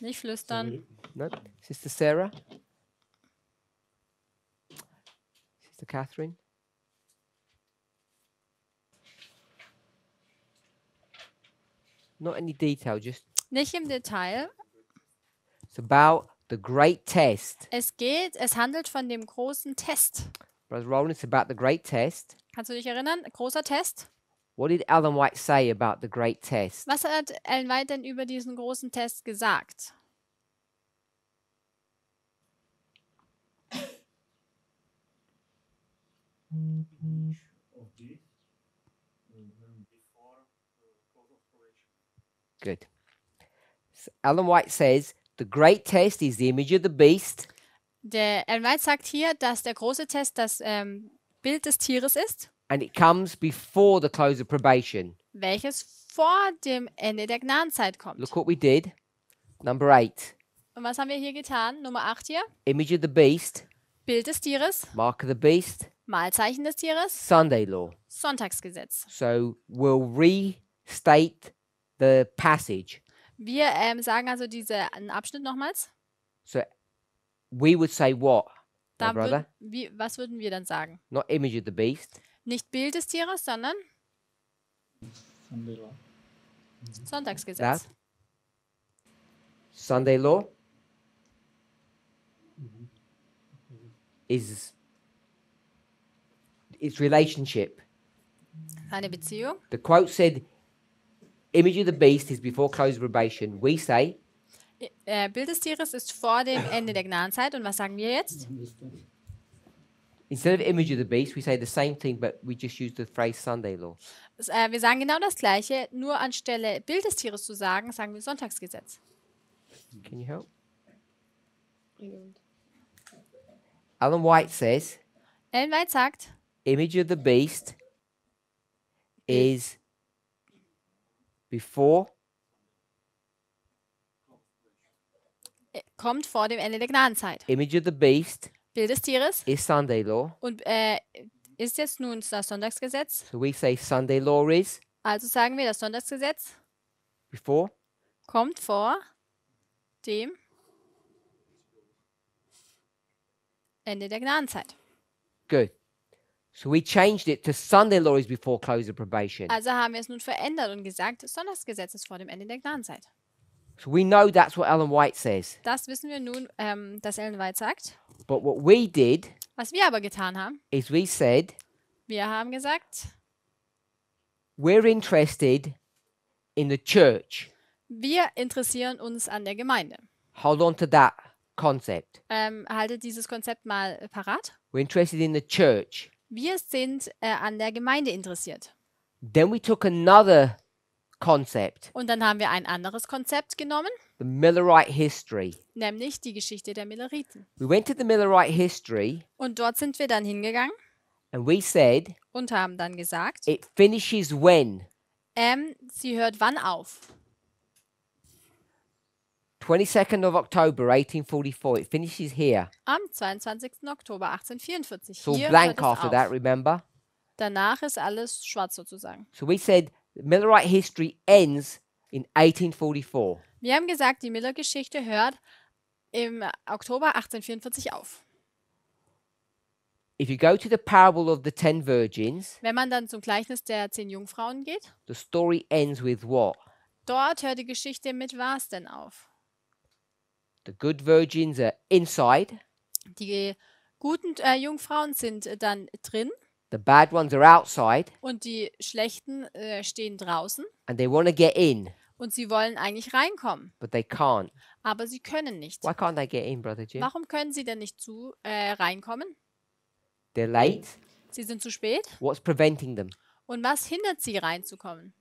Nicht flüstern. No, Sister Sarah? Sister Catherine? Not any detail, just Nicht im Detail. it's about the great test. Es handelt von dem großen Test. Brother Roland, it's about the great test. Kannst du dich erinnern? Großer Test. What did Ellen White say about the great test? Was hat Ellen White denn über diesen großen Test gesagt? Of this, before close of probation. Good. So Ellen White says the great test is the image of the beast, Der Ellen White sagt hier, dass der große Test das Bild des Tieres ist, and it comes before the close of probation. welches vor dem Ende der Gnadenzeit kommt. Look what we did. Number 8. Und was haben wir hier getan? Nummer 8 hier. Image of the beast, Bild des Tieres, mark of the beast, Mahlzeichen des Tieres, Sunday law. Sonntagsgesetz. So we'll restate the passage. Wir sagen also diesen Abschnitt nochmals. So we would say what, my Da brother? was würden wir dann sagen? Not image of the beast. Nicht Bild des Tieres, sondern Sunday law. Sonntagsgesetz. That. Sunday law is its relationship. Eine Beziehung. The quote said, image of the beast is before close of probation. We say, Bild des Tieres ist vor dem Ende der Gnadenzeit. Und was sagen wir jetzt? instead of image of the beast, we say the same thing, but we just use the phrase Sunday law. Wir sagen genau das Gleiche, nur anstelle Bild des Tieres zu sagen, sagen wir Sonntagsgesetz. Can you help? I don't. Ellen White says, Ellen White sagt, image of the beast is before kommt vor dem Ende der Gnadenzeit. image of the beast Bild des Tieres is Sunday law. und ist jetzt nun das Sonntagsgesetz. So we say Sunday law is Also sagen wir, das Sonntagsgesetz before kommt vor dem Ende der Gnadenzeit. good. So we changed it to Sunday law is before close of probation. Also haben wir es nun verändert und gesagt, das Sonntagsgesetz ist vor dem Ende der Gnadenzeit. So we know that's what Ellen White says. Das wissen wir nun, dass Ellen White sagt. But what we did Was wir aber getan haben, is we said wir haben gesagt, we're interested in the church. wir interessieren uns an der Gemeinde. Hold on to that concept. Haltet dieses Konzept mal parat. We're interested in the church. Wir sind an der Gemeinde interessiert. Then we took another concept, Und dann haben wir ein anderes Konzept genommen, the Millerite history. nämlich die Geschichte der Milleriten. We went to the Millerite history Und dort sind wir dann hingegangen and we said und haben dann gesagt, it finishes when? sie hört wann auf? 22nd of October 1844. It finishes here. Am 22. Oktober 1844. It's all Hier blank hört es after that, auf. remember? Danach ist alles schwarz sozusagen. So we said Millerite history ends in 1844. Wir haben gesagt, die Miller-Geschichte hört im Oktober 1844 auf. If you go to the parable of the 10 virgins, Wenn man dann zum Gleichnis der 10 Jungfrauen geht, the story ends with what? dort hört die Geschichte mit was denn auf? The good virgins are inside, Die guten Jungfrauen sind dann drin the bad ones are outside, und die schlechten stehen draußen and they want to get in, und sie wollen eigentlich reinkommen, but they can't. aber sie können nicht. Why can't they get in, Brother Jim? Warum können sie denn nicht reinkommen? They're late. Sie sind zu spät. What's preventing them? Und was hindert sie reinzukommen?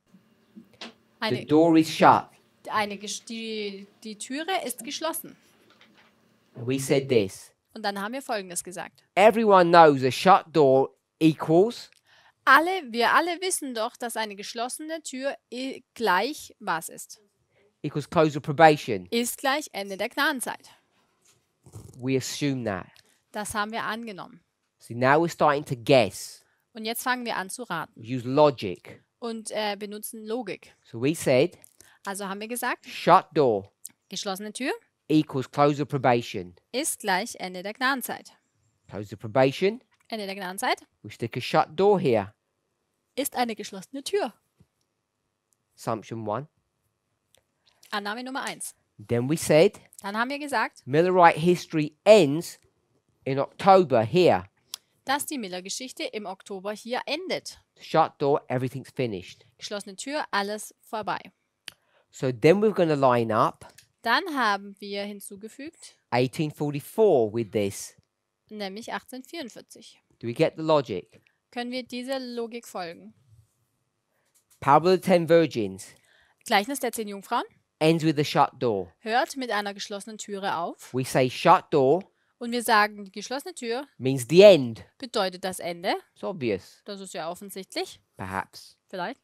The door is shut. Die Türe ist geschlossen. And we said this. Und dann haben wir Folgendes gesagt. Everyone knows a shut door equals Wir alle wissen doch, dass eine geschlossene Tür gleich was ist. equals close of probation. Ist gleich Ende der Gnadenzeit. We assume that. Das haben wir angenommen. See, now we're starting to guess. Und jetzt fangen wir an zu raten Use logic. und benutzen Logik. So we said Also haben wir gesagt, shut door geschlossene Tür equals close of probation. ist gleich Ende der Gnadenzeit. Close of probation. Ende der Gnadenzeit We stick a shut door here. ist eine geschlossene Tür. Assumption 1. Annahme Nummer 1. Then we said Dann haben wir gesagt, Millerite history ends in October here. dass die Miller-Geschichte im Oktober hier endet. Shut door, everything's finished. Geschlossene Tür, alles vorbei. So then we're going to line up Dann haben wir hinzugefügt, 1844 with this. nämlich 1844. Do we get the logic? Können wir dieser Logik folgen? Parable of the 10 virgins Gleichnis der 10 Jungfrauen ends with a shut door. hört mit einer geschlossenen Türe auf. We say shut door Und wir sagen, die geschlossene Tür means the end. bedeutet das Ende. It's obvious, Das ist ja offensichtlich, perhaps. vielleicht.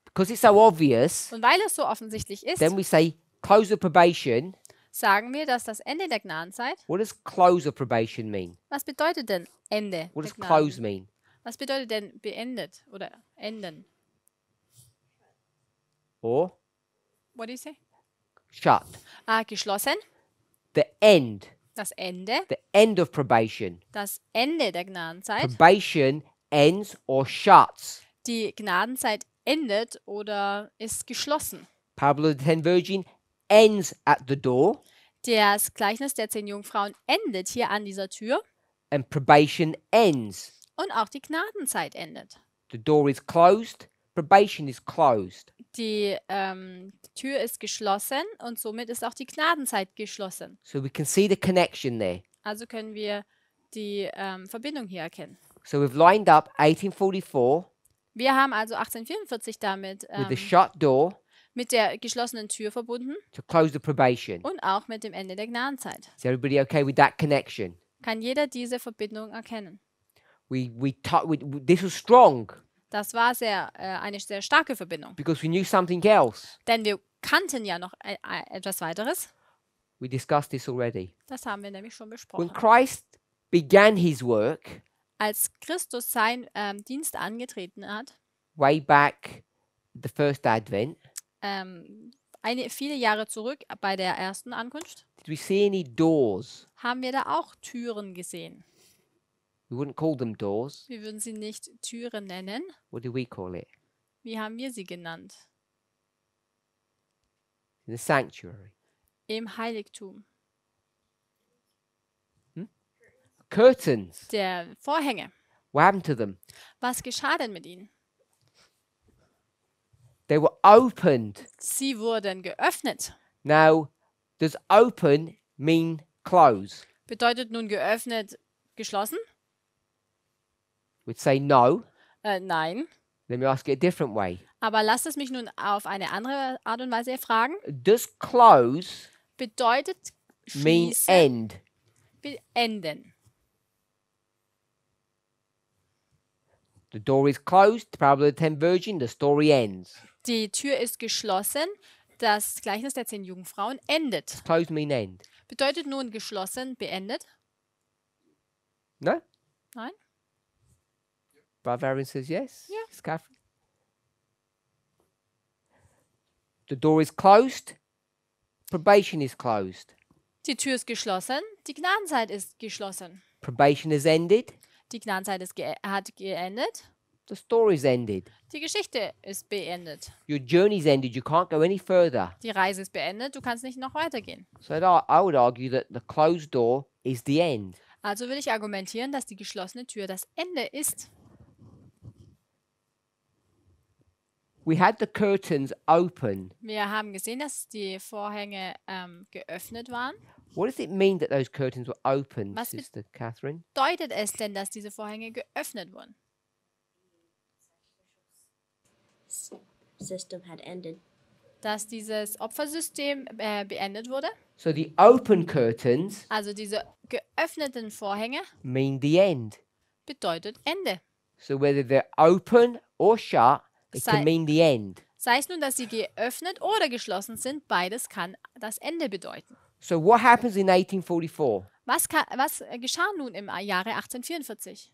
Because it's so obvious, Und weil es so offensichtlich ist, then we say close of probation. sagen wir, dass das Ende der Gnadenzeit, What does close of probation mean? was bedeutet denn Ende What der does close Gnaden? mean? Was bedeutet denn beendet oder enden? Or What do you say? shut. Geschlossen, The end. das Ende, The end of probation. das Ende der Gnadenzeit. Probation ends or shuts. Die Gnadenzeit endet oder ist geschlossen. Parable of the 10 virgin ends at the door, Das Gleichnis der 10 Jungfrauen endet hier an dieser Tür and probation ends. und auch die Gnadenzeit endet. The door is closed, probation is closed. Die Tür ist geschlossen und somit ist auch die Gnadenzeit geschlossen. So we can see the connection there. Also können wir die Verbindung hier erkennen. So we've lined up 1844 Wir haben also 1844 damit with the shut door mit der geschlossenen Tür verbunden to close the probation. und auch mit dem Ende der Gnadenzeit. Is everybody okay with that connection? Kann jeder diese Verbindung erkennen? This was strong Das war eine sehr starke Verbindung. because we knew something else. Denn wir kannten ja noch etwas weiteres. We discussed this already. Das haben wir nämlich schon When besprochen. Christ began his work Als Christus seinen Dienst angetreten hat, way back the first advent, viele Jahre zurück bei der ersten Ankunft, did we see any doors? haben wir da auch Türen gesehen. We wouldn't call them doors. Wir würden sie nicht Türen nennen. What do we call it? Wie haben wir sie genannt? In the sanctuary. Im Heiligtum. Curtains. Der Vorhänge. What happened to them? Was geschah denn mit ihnen? They were opened. Sie wurden geöffnet. Now, does open mean close? Bedeutet nun geöffnet geschlossen? We'd say no. Nein. Let me ask it a different way. Aber lasst es mich nun auf eine andere Art und Weise fragen. Does close Bedeutet mean schließen, end? beenden. The door is closed, the parable of the 10 virgin, the story ends. Die Tür ist geschlossen. Das Gleichnis der 10 Jungfrauen endet. Does close mean end? Bedeutet nun geschlossen, beendet? No? Nein? Brother Aaron says yes. Yeah. Yes, Catherine. The door is closed, probation is closed. Die Tür ist geschlossen, die Gnadenzeit ist geschlossen. Probation has ended. Die Gnadenzeit hat geendet, The story's ended. die Geschichte ist beendet. Your journey's ended. You can't go any further. Die Reise ist beendet, du kannst nicht noch weitergehen. So I would argue that the closed door is the end. Also will ich argumentieren, dass die geschlossene Tür das Ende ist. We had the curtains open. Wir haben gesehen, dass die Vorhänge geöffnet waren. What does it mean that those curtains were open, Was Sister Catherine? Bedeutet es denn, dass diese Vorhänge geöffnet wurden? System had ended. Dass dieses Opfersystem beendet wurde? So the open curtains Also diese geöffneten Vorhänge mean the end. bedeutet Ende. So whether they're open or shut, it Sei- can mean the end. Sei es nun, dass sie geöffnet oder geschlossen sind, beides kann das Ende bedeuten. So what happens in 1844? Was geschah nun im Jahre 1844?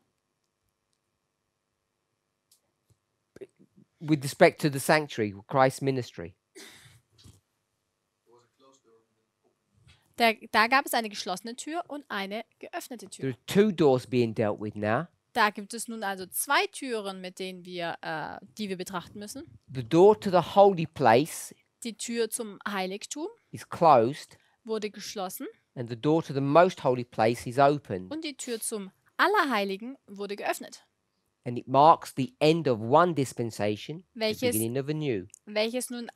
With respect to the sanctuary, Christ's ministry. Da gab es eine geschlossene Tür und eine geöffnete There Tür. are two doors being dealt with now. Da gibt es nun also zwei Türen, mit denen die wir betrachten müssen. The door to the holy place Die Tür zum Heiligtum is closed, wurde geschlossen and the door to the most holy place is opened. und die Tür zum Allerheiligen wurde geöffnet, And it marks the end of one dispensation, the Welches- beginning of a new. welches nun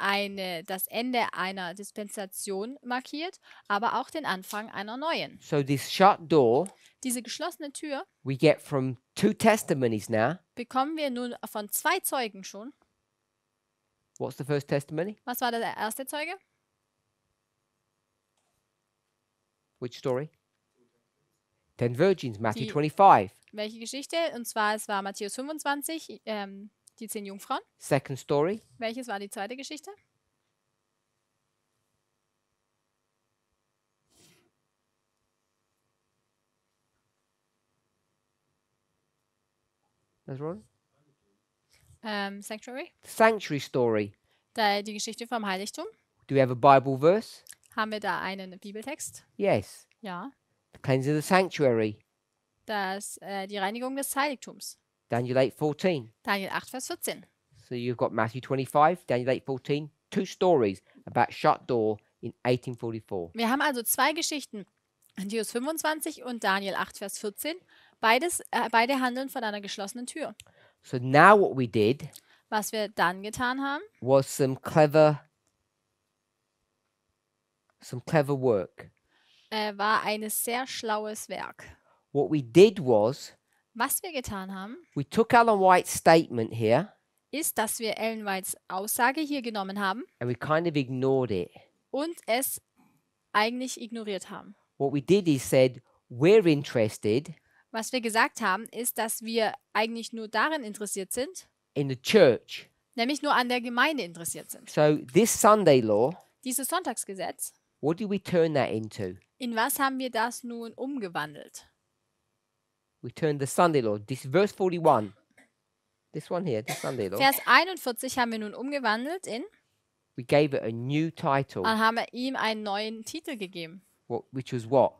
das Ende einer Dispensation markiert, aber auch den Anfang einer neuen. So this shut door Diese geschlossene Tür we get from two testimonies now. bekommen wir nun von zwei Zeugen schon. What's the first testimony? Was war der erste Zeuge? Which story? 10 virgins, Matthew Die- 25. Welche Geschichte? Und zwar, es war Matthäus 25, die 10 Jungfrauen. Second story, Welches war die zweite Geschichte? that's right. Sanctuary. Sanctuary story. Die Geschichte vom Heiligtum. Do we have a Bible verse? Haben wir da einen Bibeltext? Yes. Ja. The cleansing of the sanctuary. Die Reinigung des Heiligtums. Daniel 8:14. Daniel 8, Vers 14. So you've got Matthew 25, Daniel 8:14, two stories about shut door in 1844. Wir haben also zwei Geschichten. Matthäus 25 und Daniel 8, Vers 14. Beide handeln von einer geschlossenen Tür. So now what we did Was wir dann getan haben, was some clever work. war ein sehr schlaues Werk. What we did was Was wir getan haben, we took Ellen White's statement here ist, dass wir Ellen Whites Aussage hier genommen haben and we kind of ignored it. und es eigentlich ignoriert haben. What we did is said, we're interested Was wir gesagt haben, ist, dass wir eigentlich nur darin interessiert sind, in the church. nämlich nur an der Gemeinde interessiert sind. So this Sunday law, Dieses Sonntagsgesetz, what did we turn that into? in was haben wir das nun umgewandelt? We turned the Sunday law, this verse 41, this one here, the Sunday law, Vers 41 haben wir nun umgewandelt in, we gave it a new title, und haben wir ihm einen neuen Titel gegeben. which was what?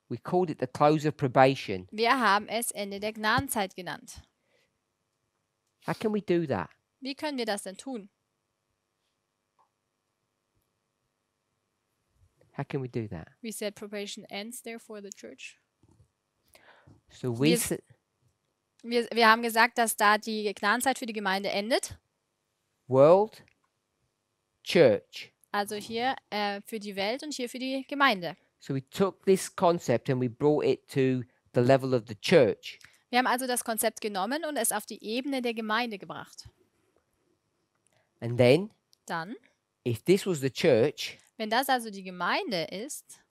We called it the close of probation. Wir haben es Ende der Gnadenzeit genannt. How can we do that? Wie können wir das denn tun? How can we do that? We said probation ends there for the church. So we Wir- s- Wir haben gesagt, dass da die Gnadenzeit für die Gemeinde endet. world, church. Also hier für die Welt und hier für die Gemeinde. So we took this concept and we brought it to the level of the church. Wir haben also das Konzept genommen und es auf die Ebene der Gemeinde gebracht. And then, Dann, if this was the church, wenn das also die Gemeinde ist,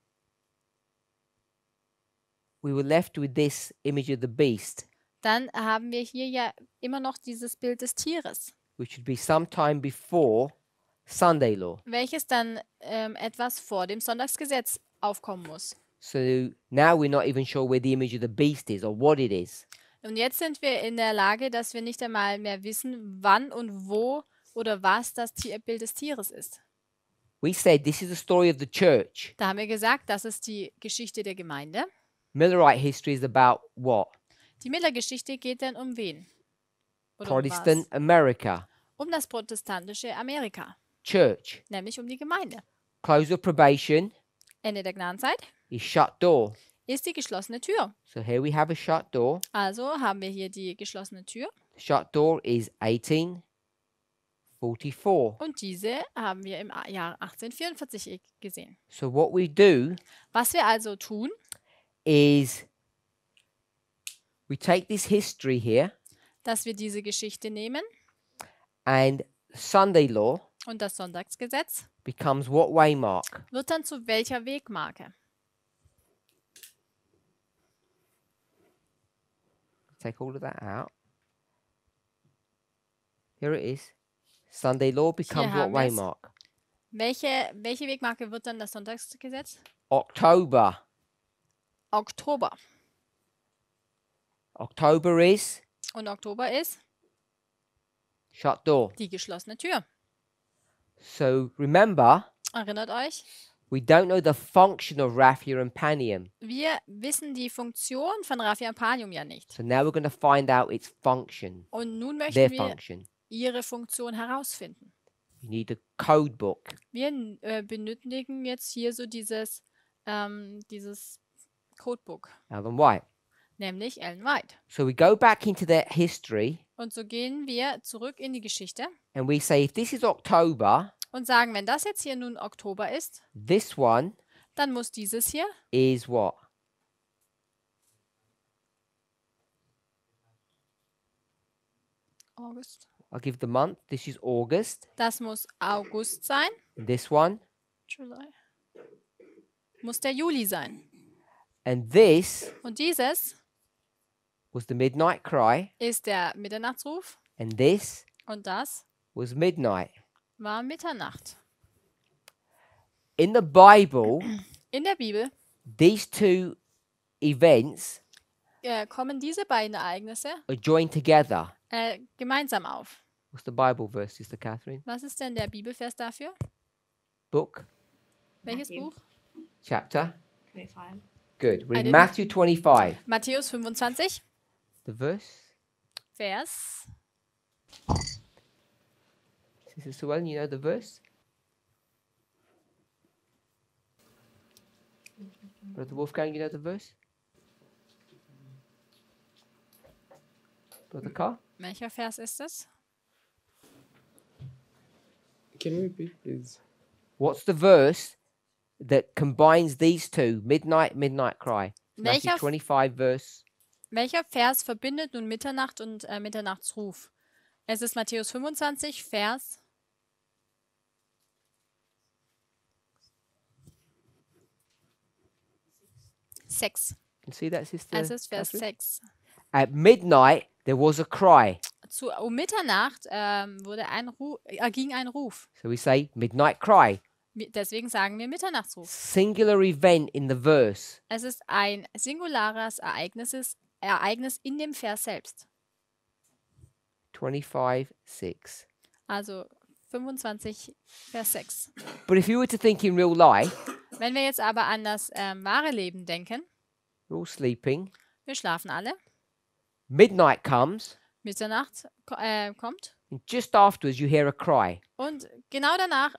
we were left with this image of the beast, dann haben wir hier ja immer noch dieses Bild des Tieres, which would be sometime before Sunday law. welches dann etwas vor dem Sonntagsgesetz aufkommen muss. So now we're not even sure where the image of the beast is or what it is. Und jetzt sind wir in der Lage, dass wir nicht einmal mehr wissen, wann und wo oder was das Bild des Tieres ist. we said this is the story of the church. Da haben wir gesagt, das ist die Geschichte der Gemeinde. Millerite history is about what? Die Miller-Geschichte geht denn um wen? Oder um Protestant was? America. Um das protestantische Amerika, Church. nämlich um die Gemeinde. Close of probation Ende der Gnadenzeit is shut door. ist die geschlossene Tür. So here we have a shut door. Also haben wir hier die geschlossene Tür The shut door is 1844. und diese haben wir im Jahr 1844 gesehen. So what we do Was wir also tun, is we take this history here dass wir diese Geschichte nehmen and Sunday law und das Sonntagsgesetz becomes what waymark? wird dann zu welcher Wegmarke? Take all of that out. Here it is. Sunday law becomes what haben wir es. waymark? Welche Wegmarke wird dann das Sonntagsgesetz? October. Oktober. October is Und Oktober ist shut door. die geschlossene Tür. So remember, Erinnert euch, we don't know the function of raphia and panium. wir wissen die Funktion von Raphia und Panium ja nicht. So now we're going to find out its function, Und nun their möchten wir function. ihre Funktion herausfinden. You need a code book. Wir benötigen jetzt hier so dieses Codebook, Ellen White. nämlich Ellen White. So we go back into their history Und so gehen wir zurück in die Geschichte and we say if this is October, und sagen, wenn das jetzt hier nun Oktober ist, this one dann muss dieses hier is what? August. I'll give the month. This is August. Das muss August sein. And this one. July. Muss der Juli sein. And this Und dieses was the midnight cry. ist der Mitternachtsruf. And this Und das was midnight. war Mitternacht. In the Bible, In der Bibel these two events kommen diese beiden Ereignisse are joined together. gemeinsam auf. What's the Bible verse, Sister Catherine? Was ist denn der Bibelvers dafür? Book, Welches Matthew. Buch? chapter. 25. Good. We're I in didn't- Matthew 25. Matthäus 25, The verse. Vers. Sister Suellen, you know the verse? Brother Wolfgang, you know the verse? Brother Carl? Welcher Vers ist es? Can you repeat, please? What's the verse that combines these two? Midnight, midnight cry. Matthew Welcher, 25 verse. welcher Vers verbindet nun Mitternacht und Mitternachtsruf? Es ist Matthäus 25, Vers 6. Can you see that, Sister? Es ist Vers Catherine? 6. At midnight, there was a cry. Um Mitternacht ging ein Ruf. So we say midnight cry. Deswegen sagen wir Mitternachtsruf. Singular event in the verse. Es ist ein singulares Ereignis in dem Vers selbst. 25, 6. Also 25, Vers 6. But if you were to think in real life, Wenn wir jetzt aber an das wahre Leben denken, we're all sleeping. wir schlafen alle, Midnight comes, Mitternacht kommt and just afterwards you hear a cry. und genau danach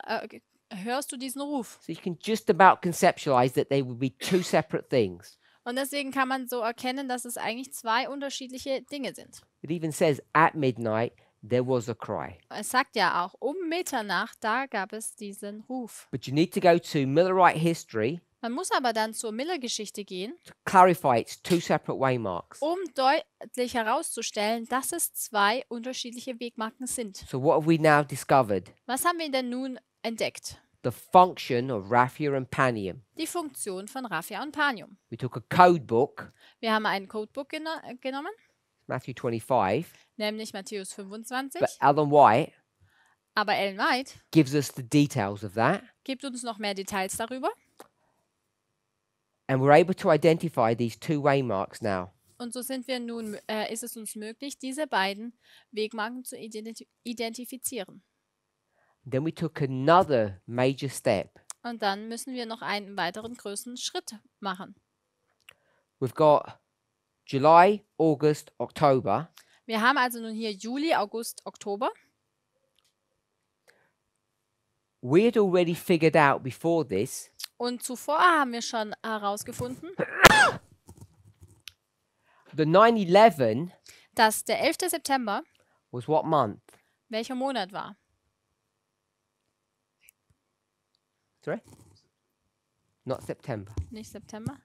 hörst du diesen Ruf. So you can just about conceptualize that they would be two separate things. Und deswegen kann man so erkennen, dass es eigentlich zwei unterschiedliche Dinge sind. It even says at midnight there was a cry. Es sagt ja auch, um Mitternacht, da gab es diesen Ruf. But you need to go to Millerite history Man muss aber dann zur Miller-Geschichte gehen, to clarify it's two separate waymarks. um deutlich herauszustellen, dass es zwei unterschiedliche Wegmarken sind. So what have we now discovered? Was haben wir denn nun entdeckt? The function of raphia and panium. Die Funktion von Raphia und Panium. We took a code book, Wir haben ein Codebook genommen, Matthew 25, nämlich Matthäus 25. but Ellen White Aber Ellen White gives us the details of that, gibt uns noch mehr Details darüber. and we're able to identify these two waymarks now. Und so sind wir nun, ist es uns möglich, diese beiden Wegmarken zu identifizieren. Then we took another major step. Und dann müssen wir noch einen weiteren größeren Schritt machen. We've got July, August, October. Wir haben also nun hier Juli, August, Oktober. We had already figured out before this Und zuvor haben wir schon herausgefunden, the 9/11 dass der 11. September was what month? welcher Monat war. Sorry? Not September. Nicht September,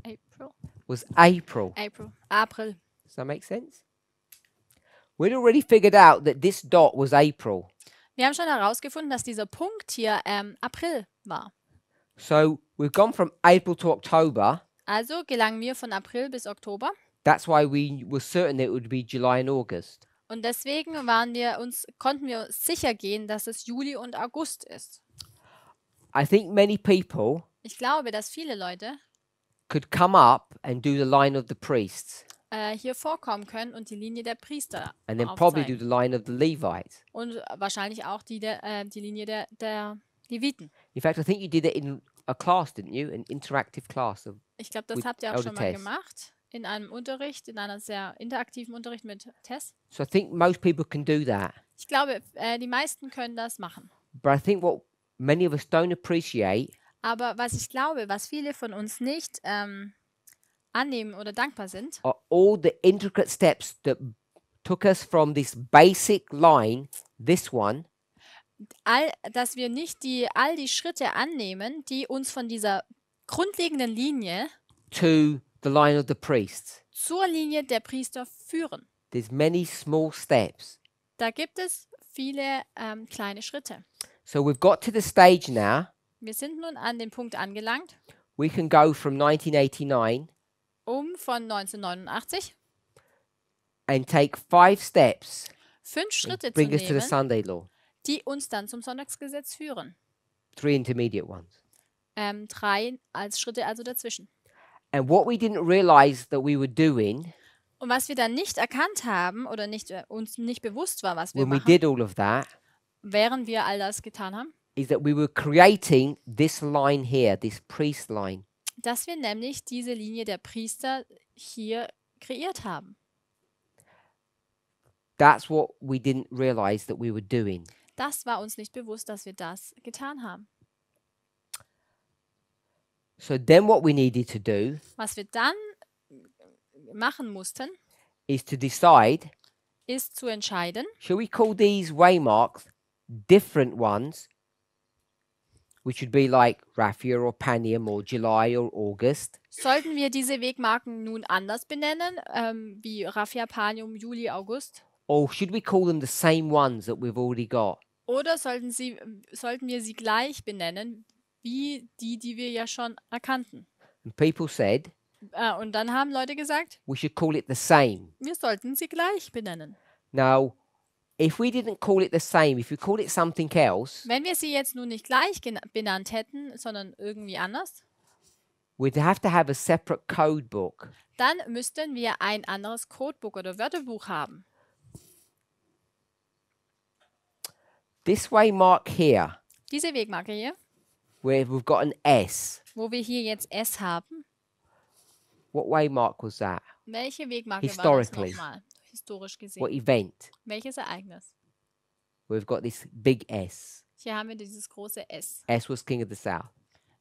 April. Was April. April. Does that make sense? We'd already figured out that this dot was April. Wir haben schon herausgefunden, dass dieser Punkt hier April war. So we've gone from April to October. Also gelangen wir von April bis Oktober. That's why we were certain that it would be July and August. Und deswegen konnten wir sicher gehen, dass es Juli und August ist. I think many people Ich glaube, dass viele Leute could come up and do the line of the priests hier vorkommen können und die Linie der Priester and then probably do aufzeigen. the line of the Levites. Und wahrscheinlich auch die Linie der Leviten. In fact, I think you did it in a class, didn't you? An interactive class. Ich glaube, das With habt ihr auch elder schon mal Tess. gemacht. In einem Unterricht, in einer sehr interaktiven Unterricht mit Tess. So I think most people can do that. Ich glaube, die meisten können das machen. But I think what many of us don't appreciate Aber was ich glaube, was viele von uns nicht annehmen oder dankbar sind, are all the intricate steps that took us from this basic line, this one, dass wir nicht all die Schritte annehmen, die uns von dieser grundlegenden Linie to the line of the priests. zur Linie der Priester führen. There's many small steps. Da gibt es viele kleine Schritte. So we've got to the stage now. Wir sind nun an den Punkt angelangt, We can go from 1989 von 1989 and take 5 steps 5 Schritte zu bring us to the nehmen, Sunday law. die uns dann zum Sonntagsgesetz führen. 3 intermediate ones. 3 als Schritte also dazwischen. And what we didn't realize that we were doing Und was wir dann nicht erkannt haben oder uns nicht bewusst war, was wir when we machen, did all of that während wir all das getan haben, is that we were creating this line here, this priest line. dass wir nämlich diese Linie der Priester hier kreiert haben. That's what we didn't realize that we were doing. Das war uns nicht bewusst, dass wir das getan haben. So then what we needed to do Was wir dann machen mussten, is to decide, ist zu entscheiden, shall we call these waymarks different ones, which would be like Raphia or Panium or July or August, sollten wir diese Wegmarken nun anders benennen, wie Raphia, Panium, Juli, August? or should we call them the same ones that we've already got? Oder sollten wir sie gleich benennen, wie die wir ja schon erkannten? And people said Und dann haben Leute gesagt, we should call it the same. wir sollten sie gleich benennen. Now, if we didn't call it the same, if we called it something else, Wenn wir sie jetzt nun nicht gleich benannt hätten, sondern irgendwie anders, we'd have to have a separate code book. dann müssten wir ein anderes Codebook oder Wörterbuch haben. This waymark here, Diese Wegmarke hier, where we've got an S, wo wir hier jetzt S haben, what waymark was that? welche Wegmarke war das Historically. nochmal? Historisch gesehen. What event? Welches Ereignis? We've got this big S. Hier haben wir dieses große S. S was king of the south.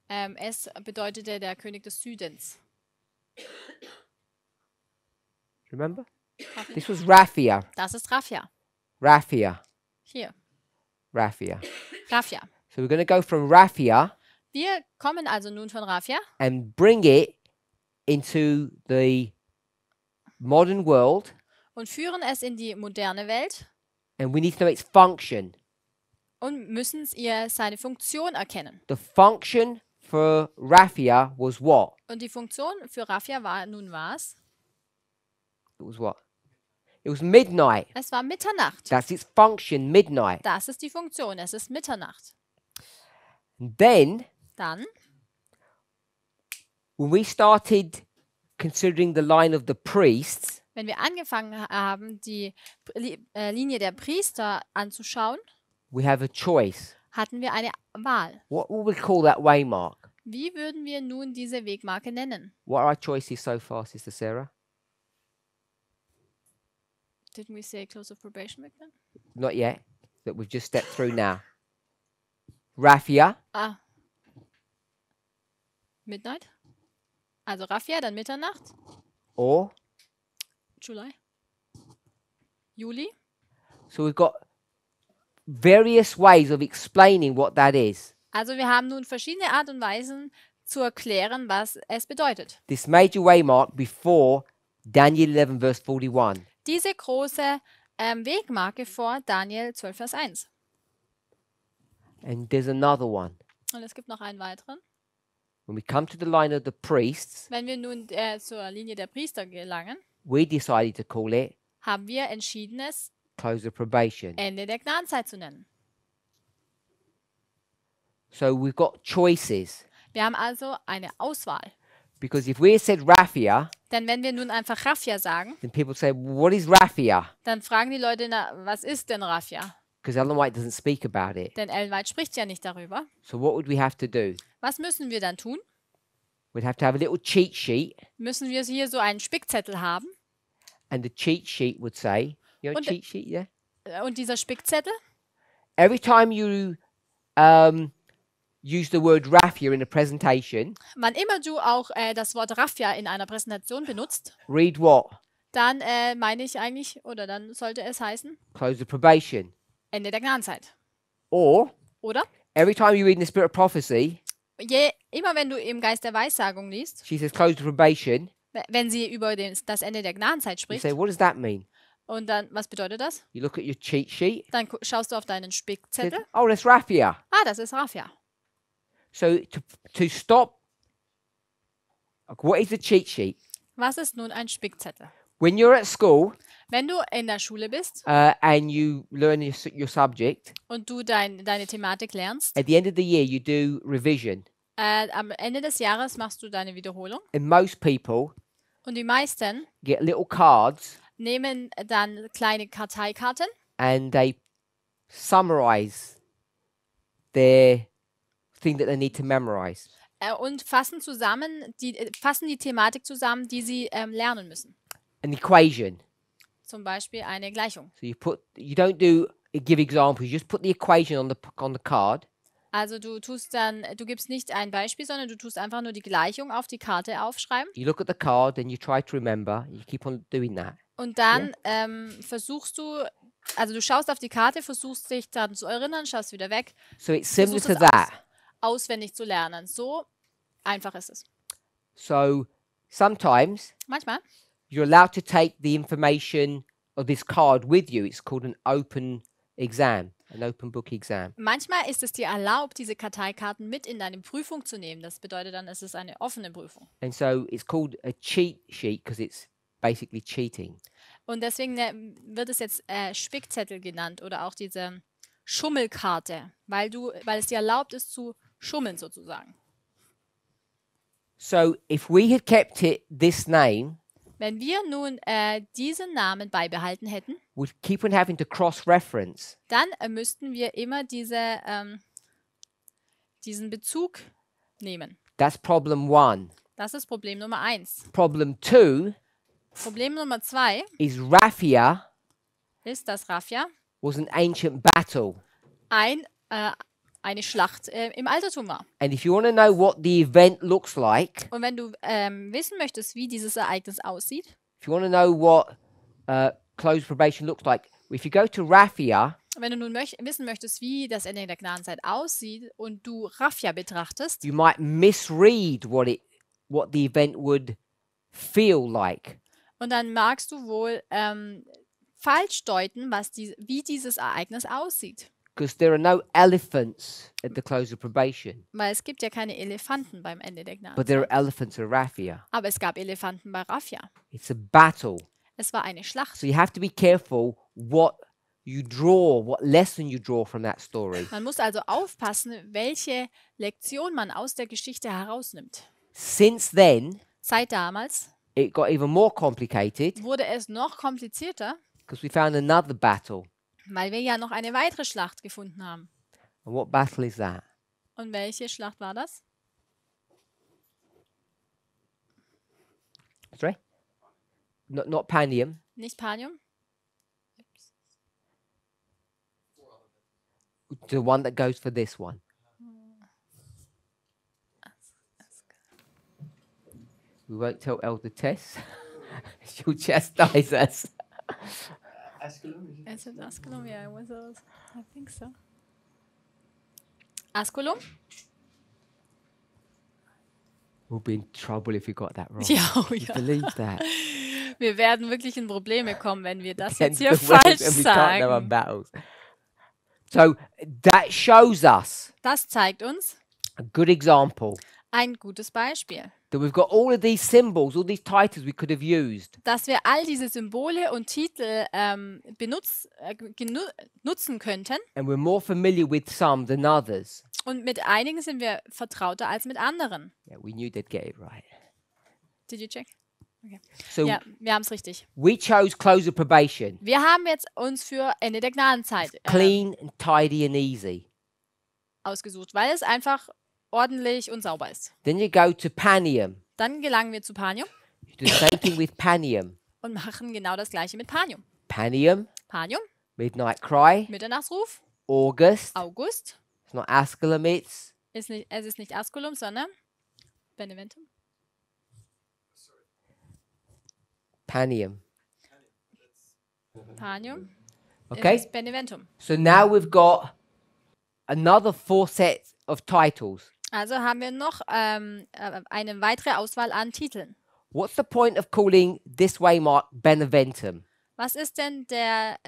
S bedeutete der König des Südens. Remember? This was Raphia. Das ist Raphia. Raphia. Hier, Raphia. Raphia. So we're going to go from Raphia Wir kommen also nun von Raphia and bring it into the modern world, und führen es in die moderne Welt and we need to know its function. und müssen seine Funktion erkennen. The function for Raphia was what? Und die Funktion für Raphia war nun was? It was what? It was midnight. Es war Mitternacht. That's its function, midnight. Das ist die Funktion. Es ist Mitternacht. And then, Dann, when we started considering the line of the priests, wenn wir angefangen haben, die Linie der Priester anzuschauen, we have a choice. hatten wir eine Wahl. What will we call that waymark? Wie würden wir nun diese Wegmarke nennen? What are our choices so far, Sister Sarah? Didn't we say close of probation back then? Not yet, that we've just stepped through now. Raffia, Ah. Midnight? Also Raffia, dann Mitternacht. or July. Juli. so we've got various ways of explaining what that is. Also wir haben nun verschiedene Art und Weisen zu erklären, was es bedeutet. This major waymark before Daniel 11 verse 41. Diese große Wegmarke vor Daniel 12, Vers 1. And there's another one. Und es gibt noch einen weiteren. When we come to the line of the priests, Wenn wir nun zur Linie der Priester gelangen, we decided to call it haben wir entschieden, es close of probation. Ende der Gnadenzeit zu nennen. So we've got choices. Wir haben also eine Auswahl. Because if we had said Raffia, Denn wenn wir nun einfach Raffia sagen, then people say, well, what is Raffia? dann fragen die Leute, na, was ist denn Raffia? Because Ellen White doesn't speak about it. Denn Ellen White spricht ja nicht darüber. So what would we have to do? Was müssen wir dann tun? We'd have to have a little cheat sheet, Müssen wir hier so einen Spickzettel haben? and the cheat sheet would say, you know, Und- cheat sheet, yeah? Und dieser Spickzettel, Every time you use the word Raffia in a presentation, wann immer du auch das Wort Raffia in einer Präsentation benutzt, read what? dann meine ich eigentlich, oder dann sollte es heißen, Close of probation. Ende der Gnadenzeit. Or Oder? every time you read in the spirit of prophecy, Immer wenn du im Geist der Weissagung liest, she says close of probation, wenn sie über das Ende der Gnadenzeit you spricht, say, what does that mean? und dann, was bedeutet das? You look at your cheat sheet, Dann schaust du auf deinen says, Spickzettel. oh, that's Raffia. Ah, das ist Raffia. So to stop, what is a cheat sheet? Was ist nun ein Spickzettel? When you're at school Wenn du in der Schule bist and you learn your subject, und du deine Thematik lernst, at the end of the year you do revision. am Ende des Jahres machst du deine Wiederholung And most people und die meisten get little cards nehmen dann kleine Karteikarten and they summarize their thing that they need to memorize. und fassen die Thematik zusammen, die sie lernen müssen. An equation. Zum Beispiel eine Gleichung. So you don't give examples, you just put the equation on the card. Also du gibst nicht ein Beispiel, sondern du tust einfach nur die Gleichung auf die Karte aufschreiben You look at the card and you try to remember. You keep on doing that. und dann versuchst du, also du schaust auf die Karte, versuchst dich daran zu erinnern, schaust wieder weg, So it's similar versuchst to es that. auswendig zu lernen. So einfach ist es. So sometimes Manchmal you're allowed to take the information of this card with you. It's called an open exam, an open book exam. Manchmal ist es dir erlaubt, diese Karteikarten mit in deine Prüfung zu nehmen. Das bedeutet dann, es ist eine offene Prüfung. And so it's called a cheat sheet because it's basically cheating. Und deswegen wird es jetzt Spickzettel genannt oder auch diese Schummelkarte, weil es dir erlaubt ist zu schummeln sozusagen. So if we had kept this name, Wenn wir nun diesen Namen beibehalten hätten, we'd keep on having to cross-reference. dann müssten wir immer diesen Bezug nehmen. That's problem one. Das ist Problem Nummer 1. Problem two Problem Nummer 2 is Raffia ist, dass Raffia was an ancient battle. eine Schlacht im Altertum war. And if you want to know what the event looks like, Und wenn du wissen möchtest, wie dieses Ereignis aussieht, if you want to know what closed probation looks like, if you go to Raffia, wenn du nun wissen möchtest, wie das Ende der Gnadenzeit aussieht und du Raffia betrachtest, you might misread what the event would feel like. und dann magst du wohl falsch deuten, wie dieses Ereignis aussieht. Because there are no elephants at the close of probation, Weil es gibt ja keine Elefanten beim Ende der but there are Gnadenzeit. elephants at Raffia. Aber es gab Elefanten bei Raffia. It's a battle. Es war eine Schlacht. So you have to be careful what lesson you draw from that story. Man muss also aufpassen, welche Lektion man aus der Geschichte herausnimmt. Since then, Seit damals it got even more complicated wurde es noch komplizierter, because we found another battle. Weil wir ja noch eine weitere Schlacht gefunden haben. And what battle is that? Und welche Schlacht war das? Sorry? Not Panium. Nicht Panium? The one that goes for this one. We won't tell Elder Tess. She'll chastise us. Asculum, is it? Is it Asculum? Yeah, it was those. I think so. Asculum? We'll be in trouble if we got that wrong. Ja, oh You ja. believe that? Wir werden wirklich in Probleme kommen, wenn wir das Against jetzt hier the words falsch and we can't know our sagen. battles. So that shows us Das zeigt uns a good example ein gutes Beispiel, that we've got all of these symbols, all these titles we could have used, dass wir all diese Symbole und Titel nutzen könnten. and we're more familiar with some than others. Und mit einigen sind wir vertrauter als mit anderen. Yeah, we knew they'd get it right. Did you check? So Ja, wir haben es richtig. we chose close of probation, Wir haben jetzt uns für Ende der Gnadenzeit clean and tidy and easy. ausgesucht, weil es einfach ordentlich und sauber ist. Then you go to Panium. Dann gelangen wir zu Panium You do the same thing with Panium. und machen genau das gleiche mit Panium. Panium, Panium, Midnight Cry, Mitternachtsruf, August. August. It's not Asculum, it's Es ist nicht Asculum, sondern Beneventum. Panium. Panium. Okay? Es ist Beneventum. So now we've got another 4 sets of titles. Also haben wir noch eine weitere Auswahl an Titeln. What's the point of calling this waymark Beneventum? Was ist denn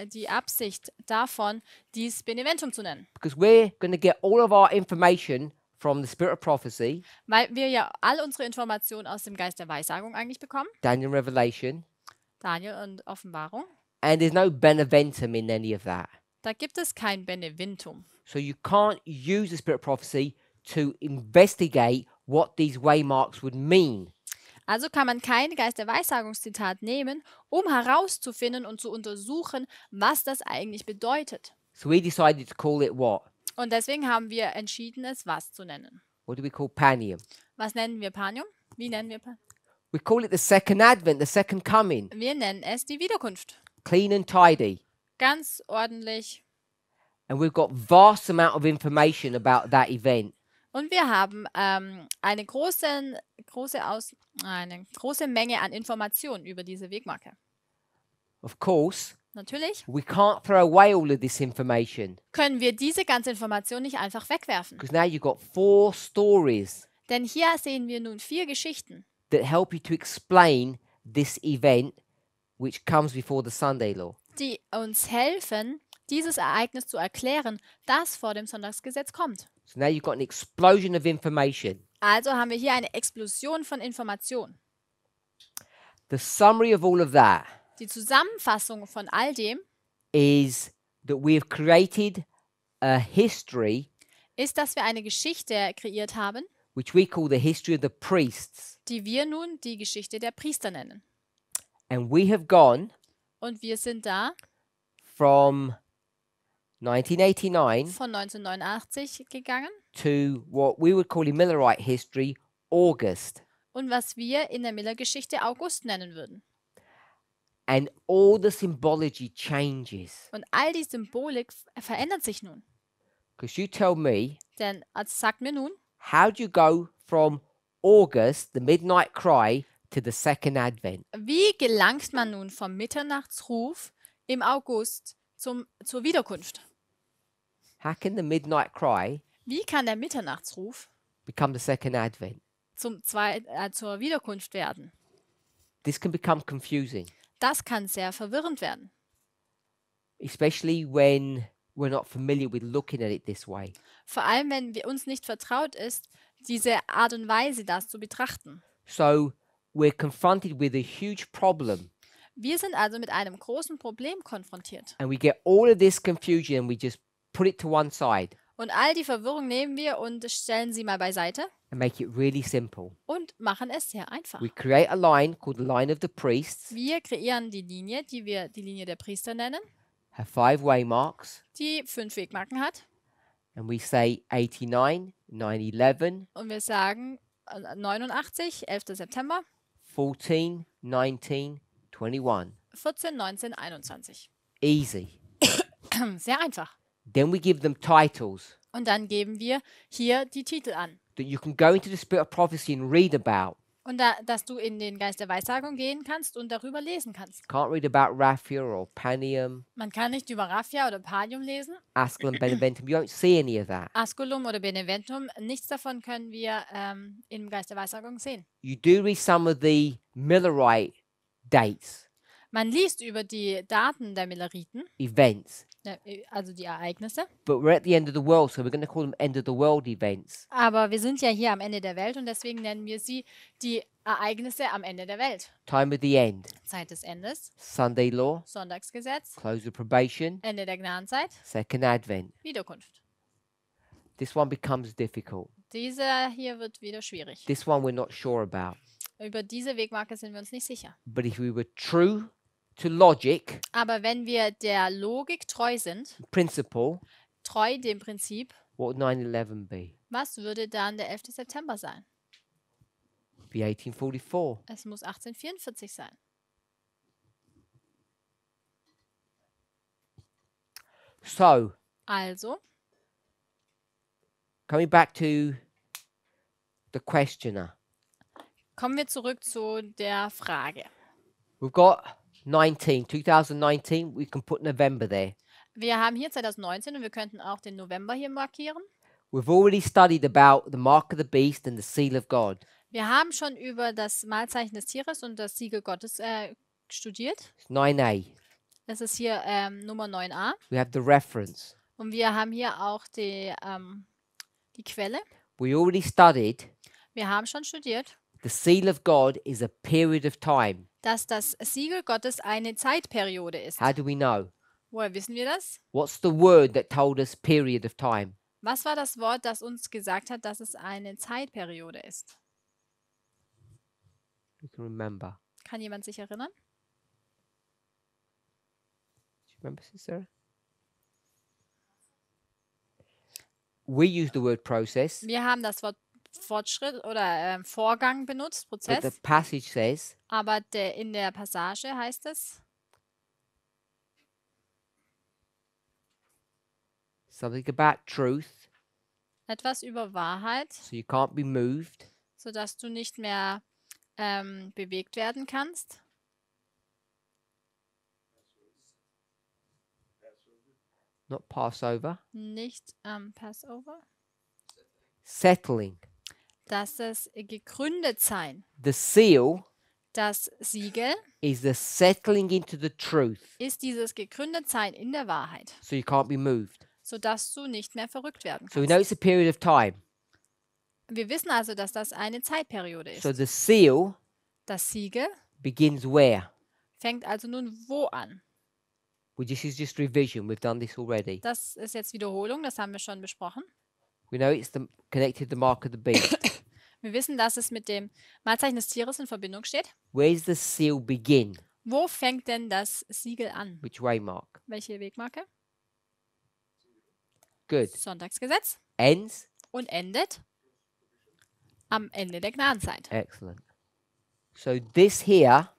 die Absicht davon, dies Beneventum zu nennen? Because we're going to get all of our information from the spirit of prophecy, Weil wir ja all unsere Informationen aus dem Geist der Weissagung eigentlich bekommen. Daniel Revelation, Daniel und Offenbarung. and there's no Beneventum in any of that. Da gibt es kein Beneventum. So you can't use the spirit of prophecy to investigate what these waymarks would mean. Also kann man kein Geist der Weissagungszitat nehmen, um herauszufinden und zu untersuchen, was das eigentlich bedeutet. So we decided to call it what? Und deswegen haben wir entschieden, es was zu nennen. What do we call Panium? Was nennen wir Panium? Wie nennen wir Panium? We call it the second advent, the second coming. Wir nennen es die Wiederkunft. Clean and tidy. Ganz ordentlich. And we've got vast amount of information about that event. Und wir haben eine große Menge an Informationen über diese Wegmarke. Of course, Natürlich we can't throw away all of this information können wir diese ganze Information nicht einfach wegwerfen. because now you've got 4 stories Denn hier sehen wir nun 4 Geschichten, that help you to explain this event which comes before the Sunday law. die uns helfen, dieses Ereignis zu erklären, das vor dem Sonntagsgesetz kommt. So now you've got an explosion of information. Also haben wir hier eine Explosion von Informationen. The summary of all of that Die Zusammenfassung von all dem is that we have created a history ist, dass wir eine Geschichte kreiert haben, which we call the history of the priests. die wir nun die Geschichte der Priester nennen. And we have gone Und wir sind da from 1989 von 1989 gegangen to what we would call in Millerite history, August. und was wir in der Miller-Geschichte August nennen würden. And all the symbology changes. Und all die Symbolik verändert sich nun. Because you tell me, Denn sagt mir nun, how do you go from August, the midnight cry, to the second advent? wie gelangt man nun vom Mitternachtsruf im August zur Wiederkunft? How can the midnight cry Wie kann der Mitternachtsruf become the second advent? zur Wiederkunft werden? This can become confusing, Das kann sehr verwirrend werden. especially when we're not familiar with looking at it this way. Vor allem, wenn wir uns nicht vertraut ist, diese Art und Weise, das zu betrachten. So we're confronted with a huge problem, Wir sind also mit einem großen Problem konfrontiert. and we get all of this confusion and we just put it to one side Und all die Verwirrung nehmen wir und stellen sie mal beiseite and make it really simple. und machen es sehr einfach. We create a line called the line of the priests, Wir kreieren die Linie, die wir die Linie der Priester nennen. have 5 waymarks, die 5 Wegmarken hat. and we say 89, 9/11, Und wir sagen 89, 11. September, 14, 19, 21. 14, 19, 21. Easy. Sehr einfach. Then we give them titles Und dann geben wir hier die Titel an. that you can go into the spirit of prophecy and read about. Und dass du in den Geist der Weissagung gehen kannst und darüber lesen kannst. Can't read about Raphia or Panium, Man kann nicht über Raphia oder Palium lesen, Asculum, Beneventum. You won't see any of that. Asculum oder Beneventum. Nichts davon können wir im Geist der Weissagung sehen. You do read some of the Millerite dates, Man liest über die Daten der Milleriten, events, also die Ereignisse. but we're at the end of the world, so we're going to call them end of the world events. Aber wir sind ja hier am Ende der Welt und deswegen nennen wir sie die Ereignisse am Ende der Welt. Time of the end, Zeit des Endes, Sunday law, Sonntagsgesetz, close of probation, Ende der Gnadenzeit, second advent. Wiederkunft. This one becomes difficult. Dieser hier wird wieder schwierig. This one we're not sure about. Über diese Wegmarke sind wir uns nicht sicher. But if we were true to logic, Aber wenn wir der Logik treu sind, principle, treu dem Prinzip, what would 9/11 be? was würde dann der 11. September sein? Be 1844. Es muss 1844 sein. So, Also, coming back to the questioner. kommen wir zurück zu der Frage. We've got 2019. We can put November there. Wir haben hier 2019 und wir könnten auch den November hier markieren. We've already studied about the mark of the beast and the seal of God. Wir haben schon über das Malzeichen des Tieres und das Siegel Gottes studiert. It's 9a. Das ist hier Nummer 9a. We have the reference. Und wir haben hier auch die Quelle. We already studied Wir haben schon studiert, the seal of God is a period of time. dass das Siegel Gottes eine Zeitperiode ist. How do we know? Woher wissen wir das? What's the word that told us period of time? Was war das Wort, das uns gesagt hat, dass es eine Zeitperiode ist? You can remember. Kann jemand sich erinnern? Do you remember, Sister? We use the word process, Wir haben das Wort Fortschritt oder Vorgang benutzt, but the Prozess. passage says Aber in der Passage heißt es something about truth, etwas über Wahrheit, so you can't be moved. sodass du nicht mehr bewegt werden kannst. Not Passover. Nicht Passover. Settling. Dass es gegründet sein. The seal Das Siegel is the settling into the truth, ist dieses gegründet sein in der Wahrheit, so you can't be moved. sodass du nicht mehr verrückt werden So we kannst. know it's a period of time. Wir wissen also, dass das eine Zeitperiode ist. So the seal Das Siegel begins where? fängt also nun wo an? This is just revision. We've done this already. Das ist jetzt Wiederholung, das haben wir schon besprochen. We know it's connected to the mark of the beast. Wir wissen, dass es mit dem Malzeichen des Tieres in Verbindung steht. Where does the seal begin? Wo fängt denn das Siegel an? Which waymark? Welche Wegmarke? Good. Sonntagsgesetz. Ends? Und endet am Ende der Gnadenzeit. Excellent. So this here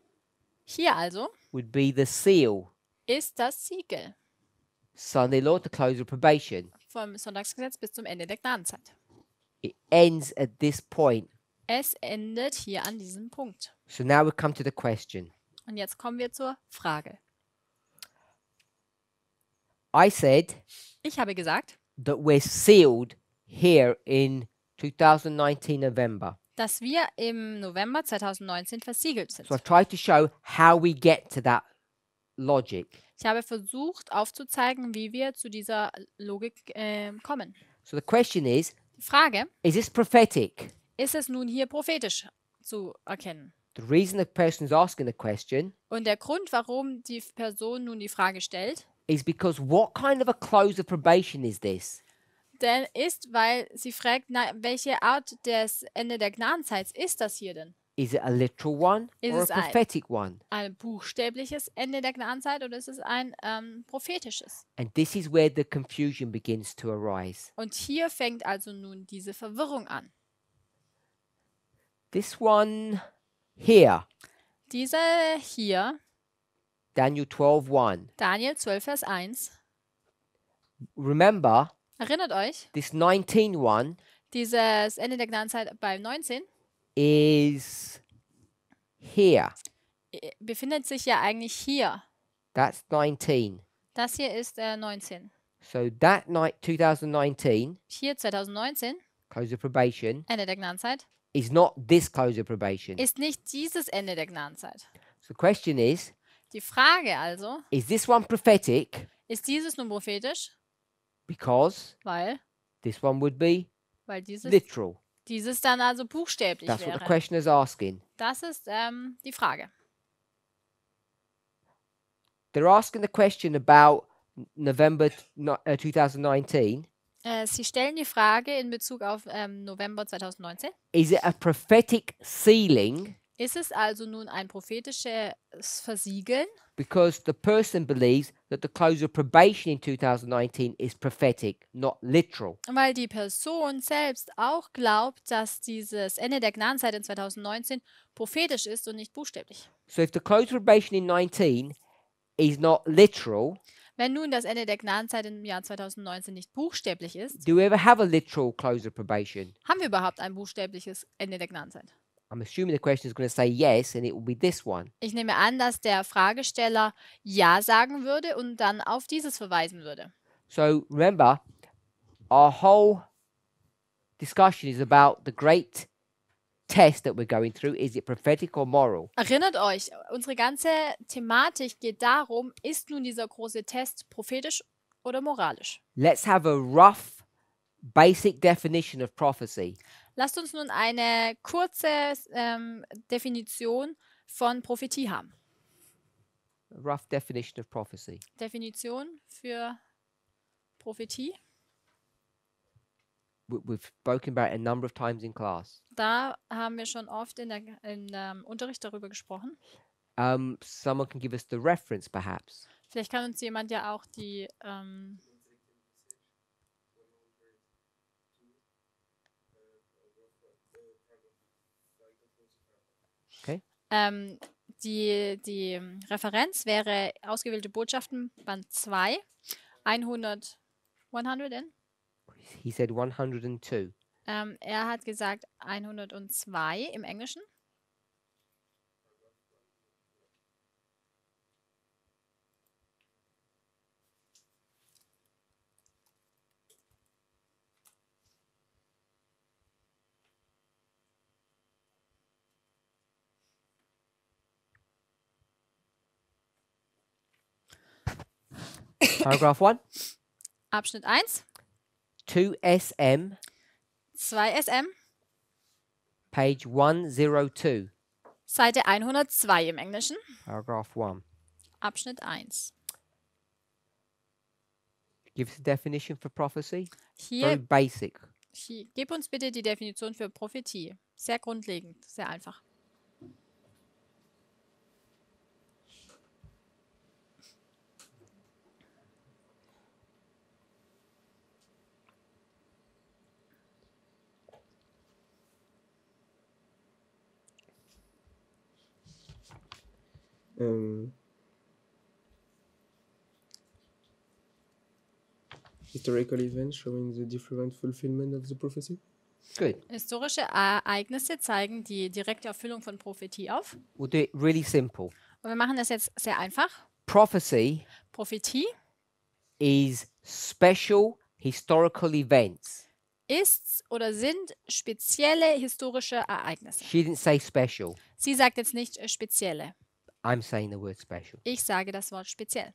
Hier also would be the seal. ist das Siegel Sunday law to close of probation. vom Sonntagsgesetz bis zum Ende der Gnadenzeit. It ends at this point. Es endet hier an diesem Punkt. So now we come to the question. Und jetzt kommen wir zur Frage. I said Ich habe gesagt, that we're sealed here in 2019 November. dass wir im November 2019 versiegelt sind. So I've tried to show how we get to that logic. Ich habe versucht aufzuzeigen, wie wir zu dieser Logik kommen. So the question is Die Frage, this prophetic? ist es nun hier prophetisch zu erkennen? The reason the person is asking the question Und der Grund, warum die Person nun die Frage stellt, is because what kind of a close of probation is this? denn ist, weil sie fragt, na, welche Art des Ende der Gnadenzeit ist das hier denn? Is it a literal one Ist or a es ein- prophetic one? Ein buchstäbliches Ende der Gnadenzeit oder ist es ein prophetisches? And this is where the confusion begins to arise. Und hier fängt also nun diese Verwirrung an. This one here, Diese hier, Daniel 12:1. Daniel 12, Vers 1, Remember, erinnert euch, this 19 one dieses Ende der Gnadenzeit bei 19 is here. befindet sich ja eigentlich hier. That's 19. Das hier ist 19. So that night, 2019, Hier 2019, close of probation, Ende der Gnadenzeit, is not this close of probation. ist nicht dieses Ende der Gnadenzeit. So the question Die Frage also, is this one prophetic? ist dieses nun prophetisch? Because Weil this one would be dieses, literal. dieses dann also buchstäblich That's what the wäre. question is asking. Das ist die Frage. They're asking the question about November 2019. Sie stellen die Frage in Bezug auf November 2019. Is it a prophetic sealing? Ist es also nun ein prophetisches Versiegeln? Because the person believes that the close of probation in 2019 is prophetic, not literal. Weil die Person selbst auch glaubt, dass dieses Ende der Gnadenzeit in 2019 prophetisch ist und nicht buchstäblich. So if the close of probation in 19 is not literal, Wenn nun das Ende der Gnadenzeit im Jahr 2019 nicht buchstäblich ist, do we ever have a literal close of probation? haben wir überhaupt ein buchstäbliches Ende der Gnadenzeit? I'm assuming the question is going to say yes, and it will be this one. Ich nehme an, dass der Fragesteller Ja sagen würde und dann auf dieses verweisen würde. So remember, our whole discussion is about the great test that we're going through. Is it prophetic or moral? Erinnert euch, unsere ganze Thematik geht darum, ist nun dieser große Test prophetisch oder moralisch? Let's have a rough, basic definition of prophecy. Lasst uns nun eine kurze Definition von Prophetie haben. A rough definition of prophecy. Definition für Prophetie. We've spoken about it a number of times in class. Da haben wir schon oft in Unterricht darüber gesprochen. Someone can give us the reference, perhaps. Vielleicht kann uns jemand ja auch die Okay. Die Referenz wäre ausgewählte Botschaften, Band 2, 100 and? He said 102. Er hat gesagt 102 im Englischen. Paragraph 1. Abschnitt 1, 2 SM, 2 SM, page 102. Seite 102 im Englischen. Paragraph 1. Abschnitt 1. Give us a definition for prophecy. Very Hier, basic. gib uns bitte die Definition für Prophetie. Sehr grundlegend, sehr einfach. Historical events showing the different fulfillment of the prophecy. Good. Historische Ereignisse zeigen die direkte Erfüllung von Prophetie auf. We'll do it really simple. Und wir machen das jetzt sehr einfach. Prophecy Prophetie is special historical events. ist oder sind spezielle historische Ereignisse. She didn't say special. Sie sagt jetzt nicht spezielle. I'm saying the word special. Ich sage das Wort speziell.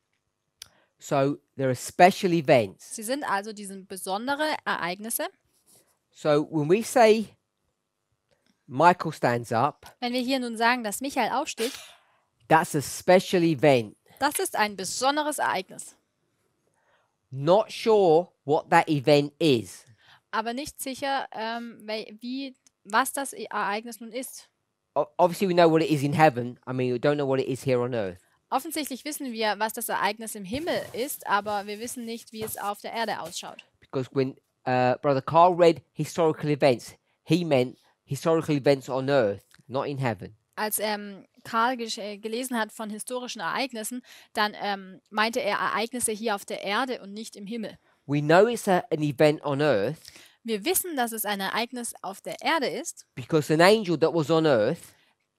So there are special events. Sie sind also diese besondere Ereignisse. So when we say Michael stands up, Wenn wir hier nun sagen, dass Michael aufsteht, that's a special event. das ist ein besonderes Ereignis. Not sure what that event is. Aber nicht sicher, was das Ereignis nun ist. obviously we know what it is in heaven. I mean, we don't know what it is here on earth. Offensichtlich wissen wir, was das Ereignis im Himmel ist, aber wir wissen nicht, wie es auf der Erde ausschaut. Because when Brother Carl read historical events, he meant historical events on earth, not in heaven. Als Karl gelesen hat von historischen Ereignissen, dann meinte er Ereignisse hier auf der Erde und nicht im Himmel. We know it's an event on earth Wir wissen, dass es ein Ereignis auf der Erde ist, because an angel that was on earth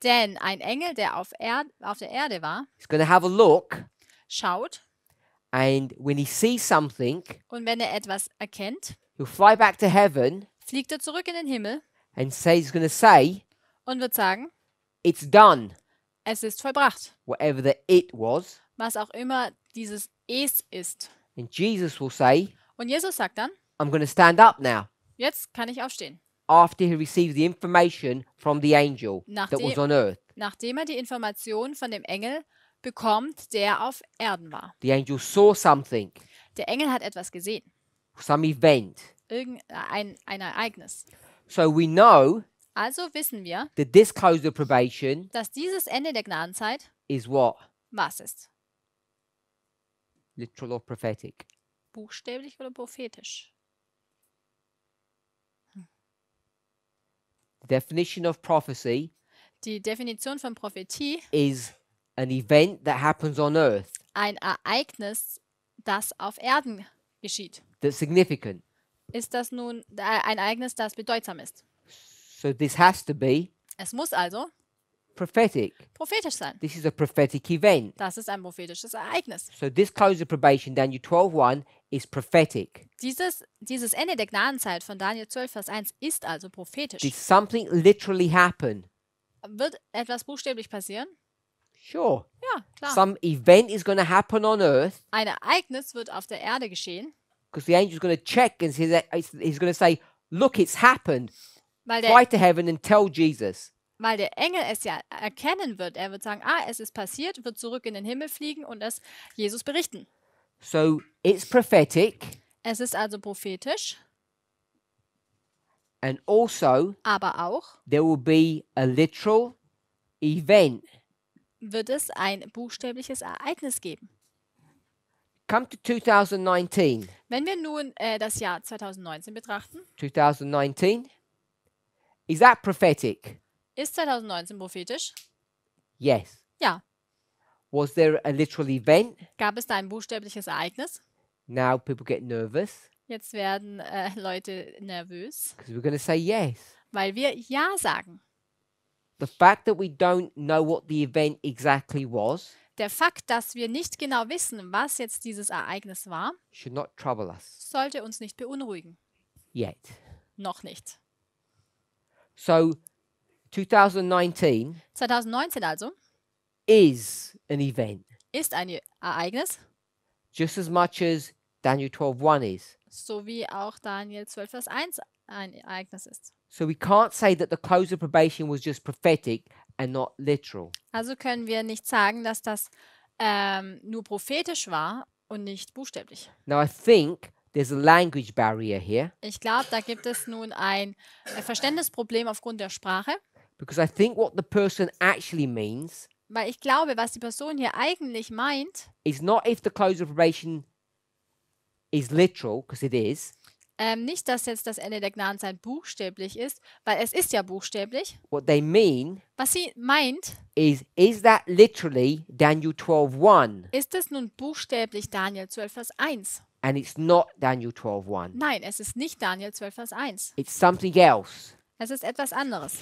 denn ein Engel, der auf der Erde war, is going to have a look, schaut and when he sees something, und wenn er etwas erkennt, he'll fly back to heaven fliegt er zurück in den Himmel and he's going to say, und wird sagen, it's done, es ist vollbracht, whatever the it was. was auch immer dieses Es ist. And Jesus will say, Und Jesus sagt dann, I'm going to stand up now, jetzt kann ich aufstehen. after he receives the information from the angel that was on earth. Nachdem er die Information von dem Engel bekommt, der auf Erden war. The angel saw something, Der Engel hat etwas gesehen, some event. ein Ereignis. So we know Also wissen wir, that this close of probation dass dieses Ende der Gnadenzeit is what? was ist? Literal or prophetic? Buchstäblich oder prophetisch? The definition of prophecy Die Definition von Prophetie, is an event that happens on earth ein Ereignis, das auf Erden geschieht. that's significant. Ist das nun ein Ereignis, das bedeutsam ist? So this has to be Es muss also prophetic. prophetisch sein. This is a prophetic event. Das ist ein prophetisches Ereignis. So this close of probation, Daniel 12:1, is prophetic. Dieses Ende der Gnadenzeit von Daniel 12, Vers 1 ist also prophetisch. Did something literally happen? Wird etwas buchstäblich passieren? Sure. Ja, klar. Some event is going to happen on earth Ein Ereignis wird auf der Erde geschehen, because the angel's going to check and he's going to say, look, it's happened. weil Fly der, to heaven and tell Jesus. weil der Engel es ja erkennen wird. Er wird sagen, es ist passiert, wird zurück in den Himmel fliegen und es Jesus berichten. So it's prophetic, Es ist also prophetisch, and also aber auch there will be a literal event. wird es ein buchstäbliches Ereignis geben. Come to 2019. Wenn wir nun das Jahr 2019 betrachten, 2019. Is that prophetic? ist 2019 prophetisch? Yes. Ja. Was there a literal event? Gab es da ein buchstäbliches Ereignis? Now people get nervous Jetzt werden Leute nervös, because we're going to say yes. weil wir Ja sagen. The fact that we don't know what the event exactly was Der Fakt, dass wir nicht genau wissen, was jetzt dieses Ereignis war, should not trouble us sollte uns nicht beunruhigen. yet. Noch nicht. So 2019 2019 also is an event ist ein Ereignis, just as much as Daniel 12:1 is. so wie auch Daniel 12, Vers 1 ein Ereignis ist. So we can't say that the close of probation was just prophetic and not literal. Also können wir nicht sagen, dass das nur prophetisch war und nicht buchstäblich. Now I think there's a language barrier here Ich glaube, da gibt es nun ein Verständnisproblem aufgrund der Sprache, because I think what the person actually means weil ich glaube, was die Person hier eigentlich meint, is not if the close of probation is literal, because it is. nicht, dass jetzt das Ende der Gnadenzeit buchstäblich ist, weil es ist ja buchstäblich. What they mean Was sie meint, is that literally Daniel 12:1 ist es nun buchstäblich Daniel 12, Vers 1? and it's not Daniel 12:1. Nein, es ist nicht Daniel 12, Vers 1. It's something else. Es ist etwas anderes.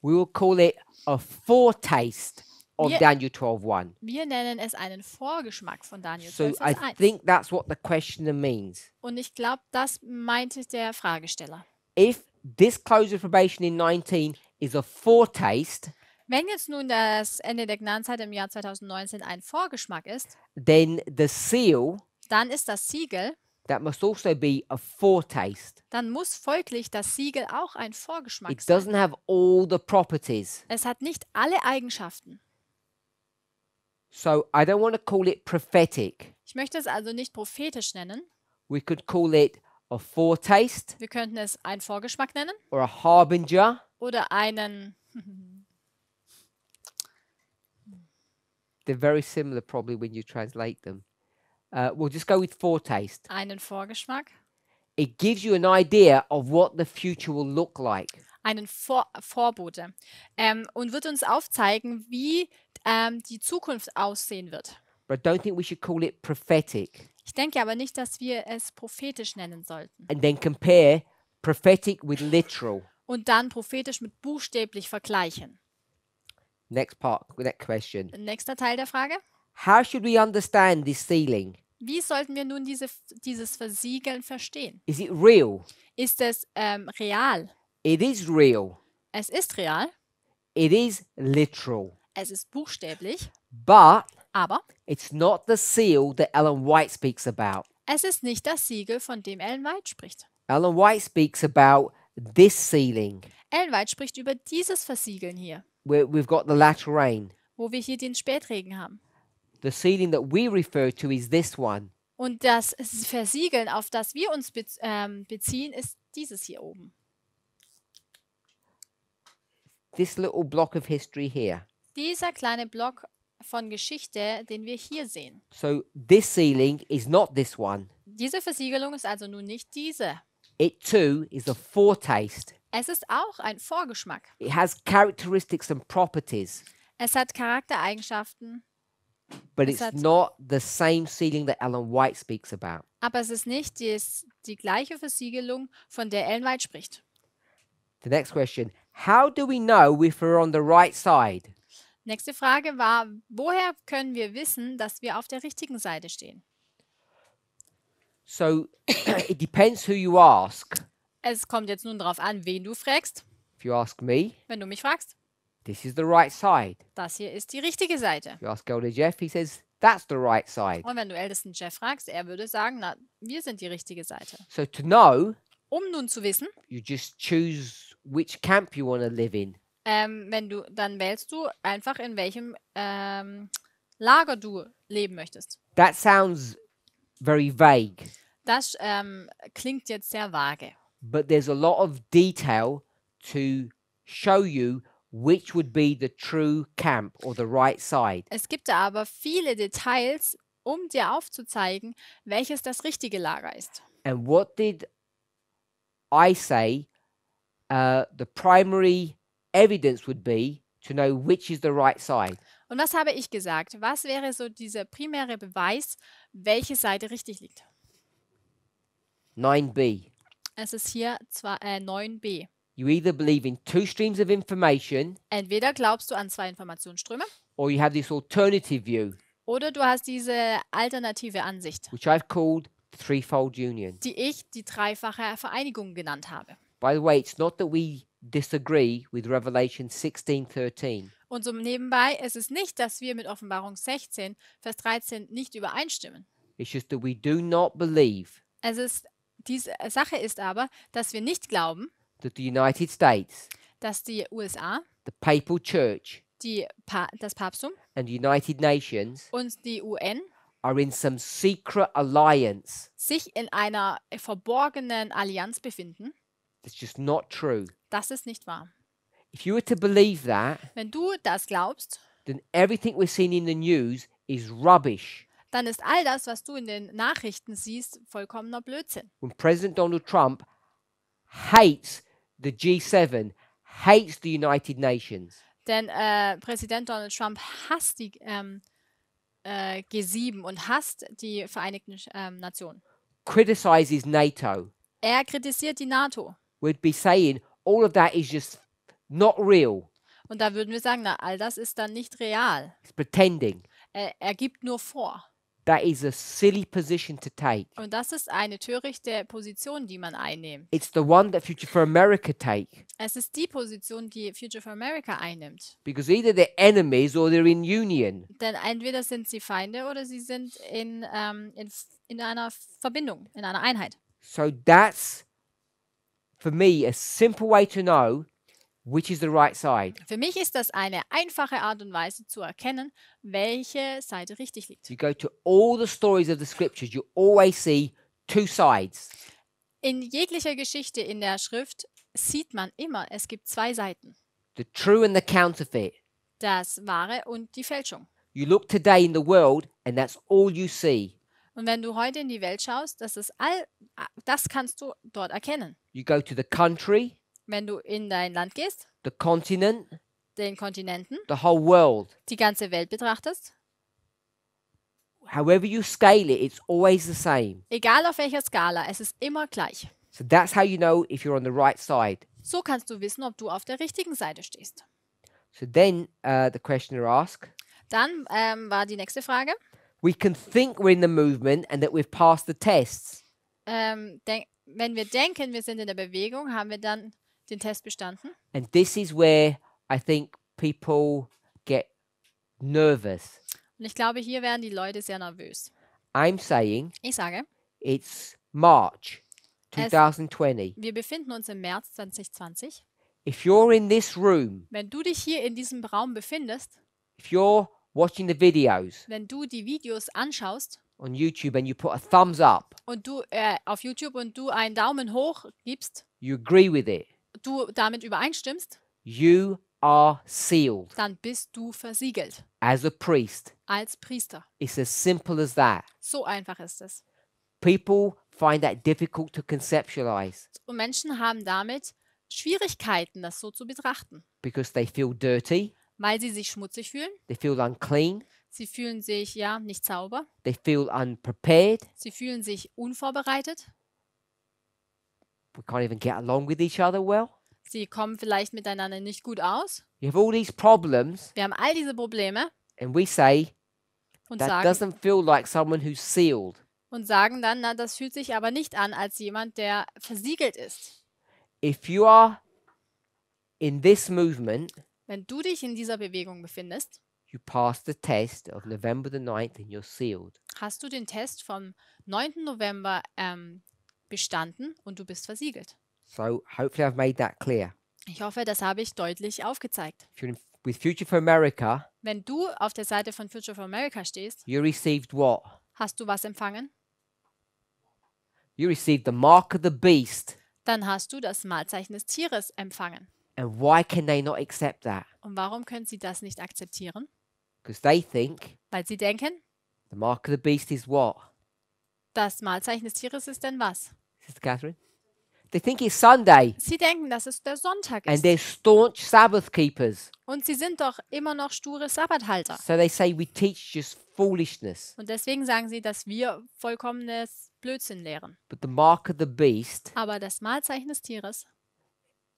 We will call it a foretaste of Wir- Daniel 12:1. Wir nennen es einen Vorgeschmack von Daniel So 12, I Vers 1. think that's what the questioner means. Und ich glaube, das meinte der Fragesteller. If this close of probation in 19 is a foretaste, Wenn jetzt nun das Ende der Gnadenzeit im Jahr 2019 ein Vorgeschmack ist, then the seal, dann ist das Siegel, that must also be a foretaste. dann muss folglich das Siegel auch ein Vorgeschmack It sein. doesn't have all the properties. Es hat nicht alle Eigenschaften. So I don't want to call it prophetic. Ich möchte es also nicht prophetisch nennen. We could call it a foretaste Wir könnten es einen Vorgeschmack nennen or a harbinger oder einen They're very similar probably when you translate them. We'll just go with foretaste. Einen Vorgeschmack, It gives you an idea of what the future will look like. einen Vorbote und wird uns aufzeigen, wie die Zukunft aussehen wird. But I don't think we should call it prophetic Ich denke aber nicht, dass wir es prophetisch nennen sollten and then compare prophetic with literal. und dann prophetisch mit buchstäblich vergleichen. Next question. Nächster Teil der Frage. How should we understand this sealing? Wie sollten wir nun dieses Versiegeln verstehen? Is it real? Ist es real? It is real. Es ist real, It is literal. es ist buchstäblich, But aber it's not the seal that Ellen White speaks about. es ist nicht das Siegel, von dem Ellen White spricht. Ellen White speaks about this sealing, Ellen White spricht über dieses Versiegeln hier, where we've got the latter rain. wo wir hier den Spätregen haben. The sealing that we refer to is this one. Und das Versiegeln, auf das wir uns beziehen, ist dieses hier oben. This little block of history here. Dieser kleine Block von Geschichte, den wir hier sehen. So this sealing is not this one. Diese Versiegelung ist also nun nicht diese. It too is a foretaste. Es ist auch ein Vorgeschmack. It has characteristics and properties, Es hat Charaktereigenschaften, but Es it's hat- not the same sealing that Ellen White speaks about. aber es ist nicht die gleiche Versiegelung, von der Ellen White spricht. The next question, how do we know if we're on the right side? Nächste Frage war, woher können wir wissen, dass wir auf der richtigen Seite stehen? So it depends who you ask. Es kommt jetzt nun darauf an, wen du fragst. If you ask me, Wenn du mich fragst, this is the right side. das hier ist die richtige Seite. If you ask Elder Jeff, he says that's the right side. Und wenn du ältesten Jeff fragst, er würde sagen, na, wir sind die richtige Seite. So to know, Um nun zu wissen, you just choose which camp you want to live in. dann wählst du einfach, in welchem Lager du leben möchtest. That sounds very vague, Das klingt jetzt sehr vage. but there's a lot of detail to show you which would be the true camp or the right side. Es gibt da aber viele Details, um dir aufzuzeigen, welches das richtige Lager ist. And what did I say the primary evidence would be to know which is the right side? Und was habe ich gesagt? Was wäre so dieser primäre Beweis, welche Seite richtig liegt? 9b. Es ist hier 9b. You either believe in two streams of information Entweder glaubst du an zwei Informationsströme or you have this alternative view, oder du hast diese alternative Ansicht, which I've called the threefold union. die ich die dreifache Vereinigung genannt habe. By the way, it's not that we disagree with Revelation 16:13. Und so nebenbei ist es nicht, dass wir mit Offenbarung 16, Vers 13 nicht übereinstimmen. It's just that we do not believe Diese Sache ist aber, dass wir nicht glauben, that the United States, dass die USA, the Papal Church, das Papsttum and the United Nations und die UN are in some secret alliance. sich in einer verborgenen Allianz befinden. That's just not true. Das ist nicht wahr. If you were to believe that, Wenn du das glaubst, then everything we're seeing in the news is rubbish. dann ist all das, was du in den Nachrichten siehst, vollkommener Blödsinn. When President Donald Trump hates the G7, hates the United Nations, Denn Präsident Donald Trump hasst die G7 und hasst die Vereinigten Nationen. criticizes NATO, Er kritisiert die NATO. we'd be saying all of that is just not real. Und da würden wir sagen, na, all das ist dann nicht real. It's pretending. Er gibt nur vor. That is a silly position to take. Und das ist eine törichte Position, die man einnimmt. It's the one that Future for America take. Es ist die Position, die Future for America einnimmt. Because either they're enemies or they're in union. Denn entweder sind sie Feinde oder sie sind in einer Verbindung, in einer Einheit. So that's, for me, a simple way to know which is the right side. Für mich ist das eine einfache Art und Weise zu erkennen, welche Seite richtig liegt. You go to all the stories of the scriptures, you always see two sides. In jeglicher Geschichte in der Schrift sieht man immer, es gibt zwei Seiten. The true and the counterfeit. Das Wahre und die Fälschung. You look today in the world and that's all you see. Und wenn du heute in die Welt schaust, das kannst du dort erkennen. You go to the country, Wenn du in dein Land gehst, the continent, den Kontinenten, the whole world. die ganze Welt betrachtest, However you scale it, it's always the same. egal auf welcher Skala, es ist immer gleich. So that's how you know if you're on the right side. So kannst du wissen, ob du auf der richtigen Seite stehst. So then the questioner asked, Dann war die nächste Frage. we can think we're in the movement and that we've passed the tests. Wenn wir denken, wir sind in der Bewegung, haben wir dann den Test bestanden. And this is where I think people get nervous. Und ich glaube, hier werden die Leute sehr nervös. I'm saying Ich sage, it's March Es- 2020. wir befinden uns im März 2020. If you're in this room, Wenn du dich hier in diesem Raum befindest, if you're watching the videos wenn du die Videos anschaust on YouTube and you put a thumbs up, und du auf YouTube und du einen Daumen hoch gibst, you agree with it, du damit übereinstimmst, you are sealed dann bist du versiegelt as a priest. als Priester. It's as simple as that. So einfach ist es. People find that difficult to conceptualize Und Menschen haben damit Schwierigkeiten, das so zu betrachten, because they feel dirty, weil sie sich schmutzig fühlen. they feel unclean, Sie fühlen sich ja nicht sauber. they feel unprepared. Sie fühlen sich unvorbereitet. We can't even get along with each other well. Sie kommen vielleicht miteinander nicht gut aus. You have all these problems, Wir haben all diese Probleme and we say und that sagen, doesn't feel like someone who's sealed. dann, na, das fühlt sich aber nicht an als jemand, der versiegelt ist. If you are in this movement, Wenn du dich in dieser Bewegung befindest, you pass the test of November the 9th and you're sealed. hast du den Test vom 9. November bestanden und du bist versiegelt. So hopefully I've made that clear. Ich hoffe, das habe ich deutlich aufgezeigt. If you're with Future for America, Wenn du auf der Seite von Future for America stehst, you received what? hast du was empfangen? You received the mark of the beast. Dann hast du das Malzeichen des Tieres empfangen. And why can they not accept that? Und warum können sie das nicht akzeptieren? Because they think Weil sie denken, the mark of the beast is what? das Malzeichen des Tieres ist denn was? Sister Catherine? They think it's Sunday. Sie denken, dass es der Sonntag And ist. they're staunch Sabbath keepers. Und sie sind doch immer noch sture Sabbathalter. So they say we teach just foolishness. Und deswegen sagen sie, dass wir vollkommenes Blödsinn lehren. But the mark of the beast Aber das Malzeichen des Tieres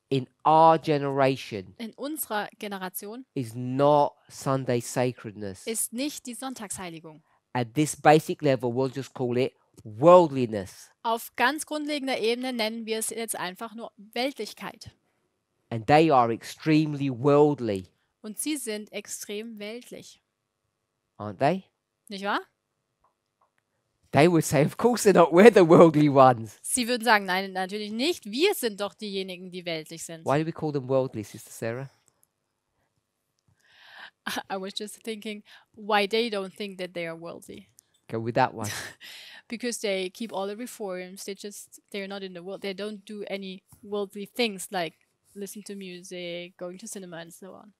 in our generation in unserer Generation is not Sunday sacredness. ist nicht die Sonntagsheiligung. At this basic level, we'll just call it worldliness. Auf ganz grundlegender Ebene nennen wir es jetzt einfach nur Weltlichkeit. And they are extremely worldly, Und sie sind extrem weltlich. aren't they? Nicht wahr? They would say, of course they're not. We're the worldly ones. Sie würden sagen, nein, natürlich nicht. Wir sind doch diejenigen, die weltlich sind. Why do we call them worldly, Sister Sarah? I was just thinking why they don't think that they are worldly. Go with that one. Because they keep all the reforms. They're not in the world. They don't do any worldly things like listen to music, going to cinema and so on.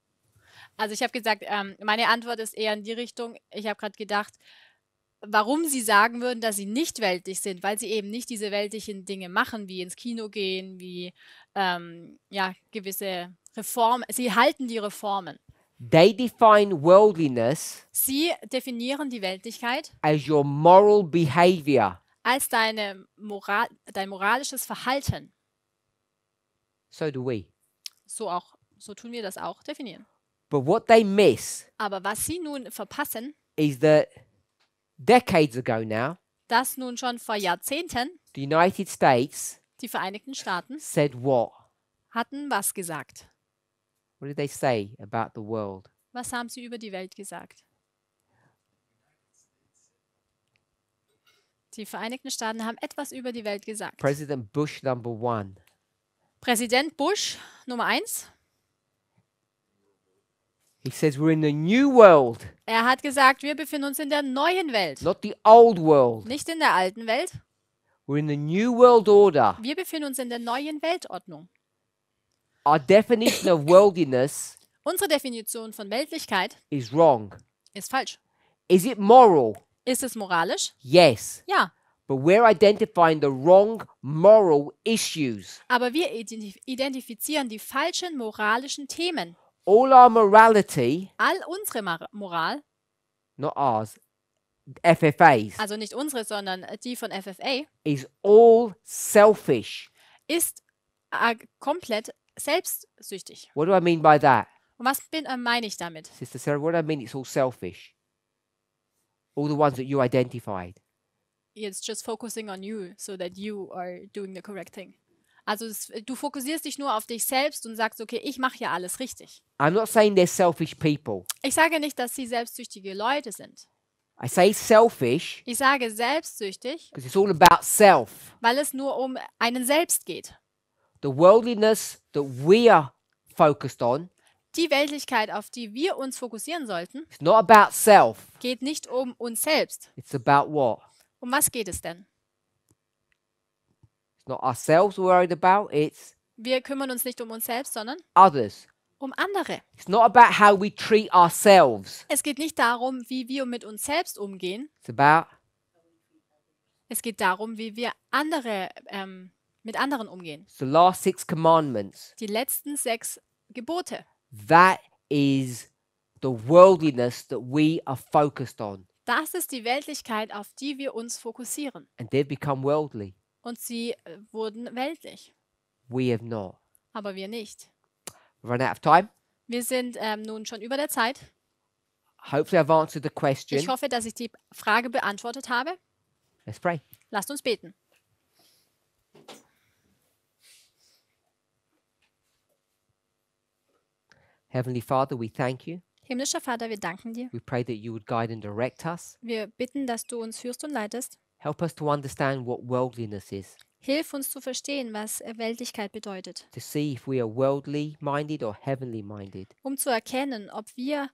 Also ich habe gesagt, meine Antwort ist eher in die Richtung, ich habe gerade gedacht, warum sie sagen würden, dass sie nicht weltlich sind, weil sie eben nicht diese weltlichen Dinge machen, wie ins Kino gehen, wie gewisse Reformen. Sie halten die Reformen. They define worldliness Sie definieren die Weltlichkeit as your moral behavior. als dein moralisches Verhalten. So do we. So tun wir das auch definieren. But what they miss Aber was sie nun verpassen, is that decades ago now, dass nun schon vor Jahrzehnten the United States die Vereinigten Staaten said what? hatten was gesagt. What did they say about the world? Was haben sie über die Welt gesagt? Die Vereinigten Staaten haben etwas über die Welt gesagt. President Bush #1. Präsident Bush, Nummer 1, He says we're in the new world, er hat gesagt, wir befinden uns in der neuen Welt, not the old world. nicht in der alten Welt. We're in the new world order. Wir befinden uns in der neuen Weltordnung. Our definition of worldliness Unsere Definition von Weltlichkeit is wrong. ist falsch. Is it moral? Ist es moralisch? Yes. Ja. But we're identifying the wrong moral issues. Aber wir identifizieren die falschen moralischen Themen. All our morality, All unsere Moral, not ours, FFAs, also nicht unsere, sondern die von FFA, is all selfish. ist komplett selbstsüchtig. What do I mean by that? Und was meine ich damit? Sister Sarah, what do I mean it's all selfish? All the ones that you identified. It's just focusing on you, so that you are doing the correct thing. Also du fokussierst dich nur auf dich selbst und sagst, okay, ich mache ja alles richtig. I'm not saying they're selfish people. Ich sage nicht, dass sie selbstsüchtige Leute sind. I say selfish Ich sage selbstsüchtig, because it's all about self. weil es nur um einen selbst geht. The worldliness that we are focused on Die Weltlichkeit, auf die wir uns fokussieren sollten, is not about self. geht nicht um uns selbst. It's about what? Um was geht es denn? It's not ourselves we're worried about, it's Wir kümmern uns nicht um uns selbst, sondern others. um andere. It's not about how we treat ourselves. Es geht nicht darum, wie wir mit uns selbst umgehen. It's about Es geht darum, wie wir mit anderen umgehen. the last 6 commandments. Die letzten 6 Gebote. That is the worldliness that we are focused on. Das ist die Weltlichkeit, auf die wir uns fokussieren. And they've become worldly. Und sie wurden weltlich. We have not. Aber wir nicht. Run out of time. Wir sind nun schon über der Zeit. Hopefully I've answered the question. Ich hoffe, dass ich die Frage beantwortet habe. Let's pray. Lasst uns beten. Heavenly Father, we thank you. Himmlischer Vater, wir danken dir. We pray that you would guide and direct us. Wir bitten, dass du uns führst und leitest. Help us to understand what worldliness is, Hilf uns zu verstehen, was Weltlichkeit bedeutet, to see if we are worldly minded or heavenly minded. um zu erkennen, ob wir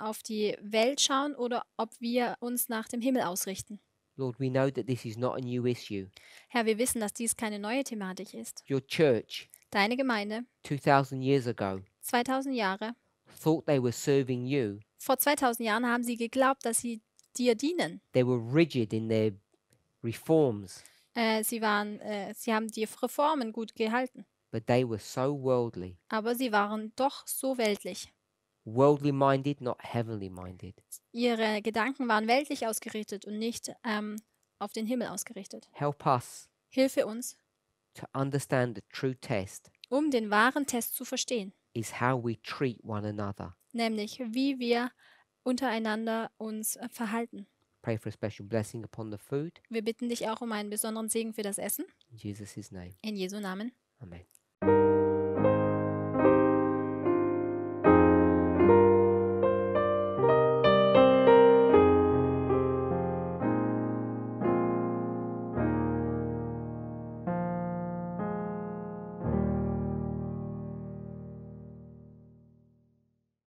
auf die Welt schauen oder ob wir uns nach dem Himmel ausrichten. Lord, we know that this is not a new issue. Herr, wir wissen, dass dies keine neue Thematik ist. Your church, Deine Gemeinde, 2000 years ago, 2000 Jahre, thought they were serving you. vor 2000 Jahren haben sie geglaubt, dass sie dir dienen. They were rigid in their reforms, Sie haben die Reformen gut gehalten, but they were so worldly. aber sie waren doch so weltlich. Worldly minded, not heavenly minded. Ihre Gedanken waren weltlich ausgerichtet und nicht auf den Himmel ausgerichtet. Help us Hilfe uns, to understand the true test um den wahren Test zu verstehen, is how we treat one another. nämlich wie wir untereinander uns verhalten. Pray for a special blessing upon the food. Wir bitten dich auch um einen besonderen Segen für das Essen. In Jesus' name. In Jesu Namen. Amen.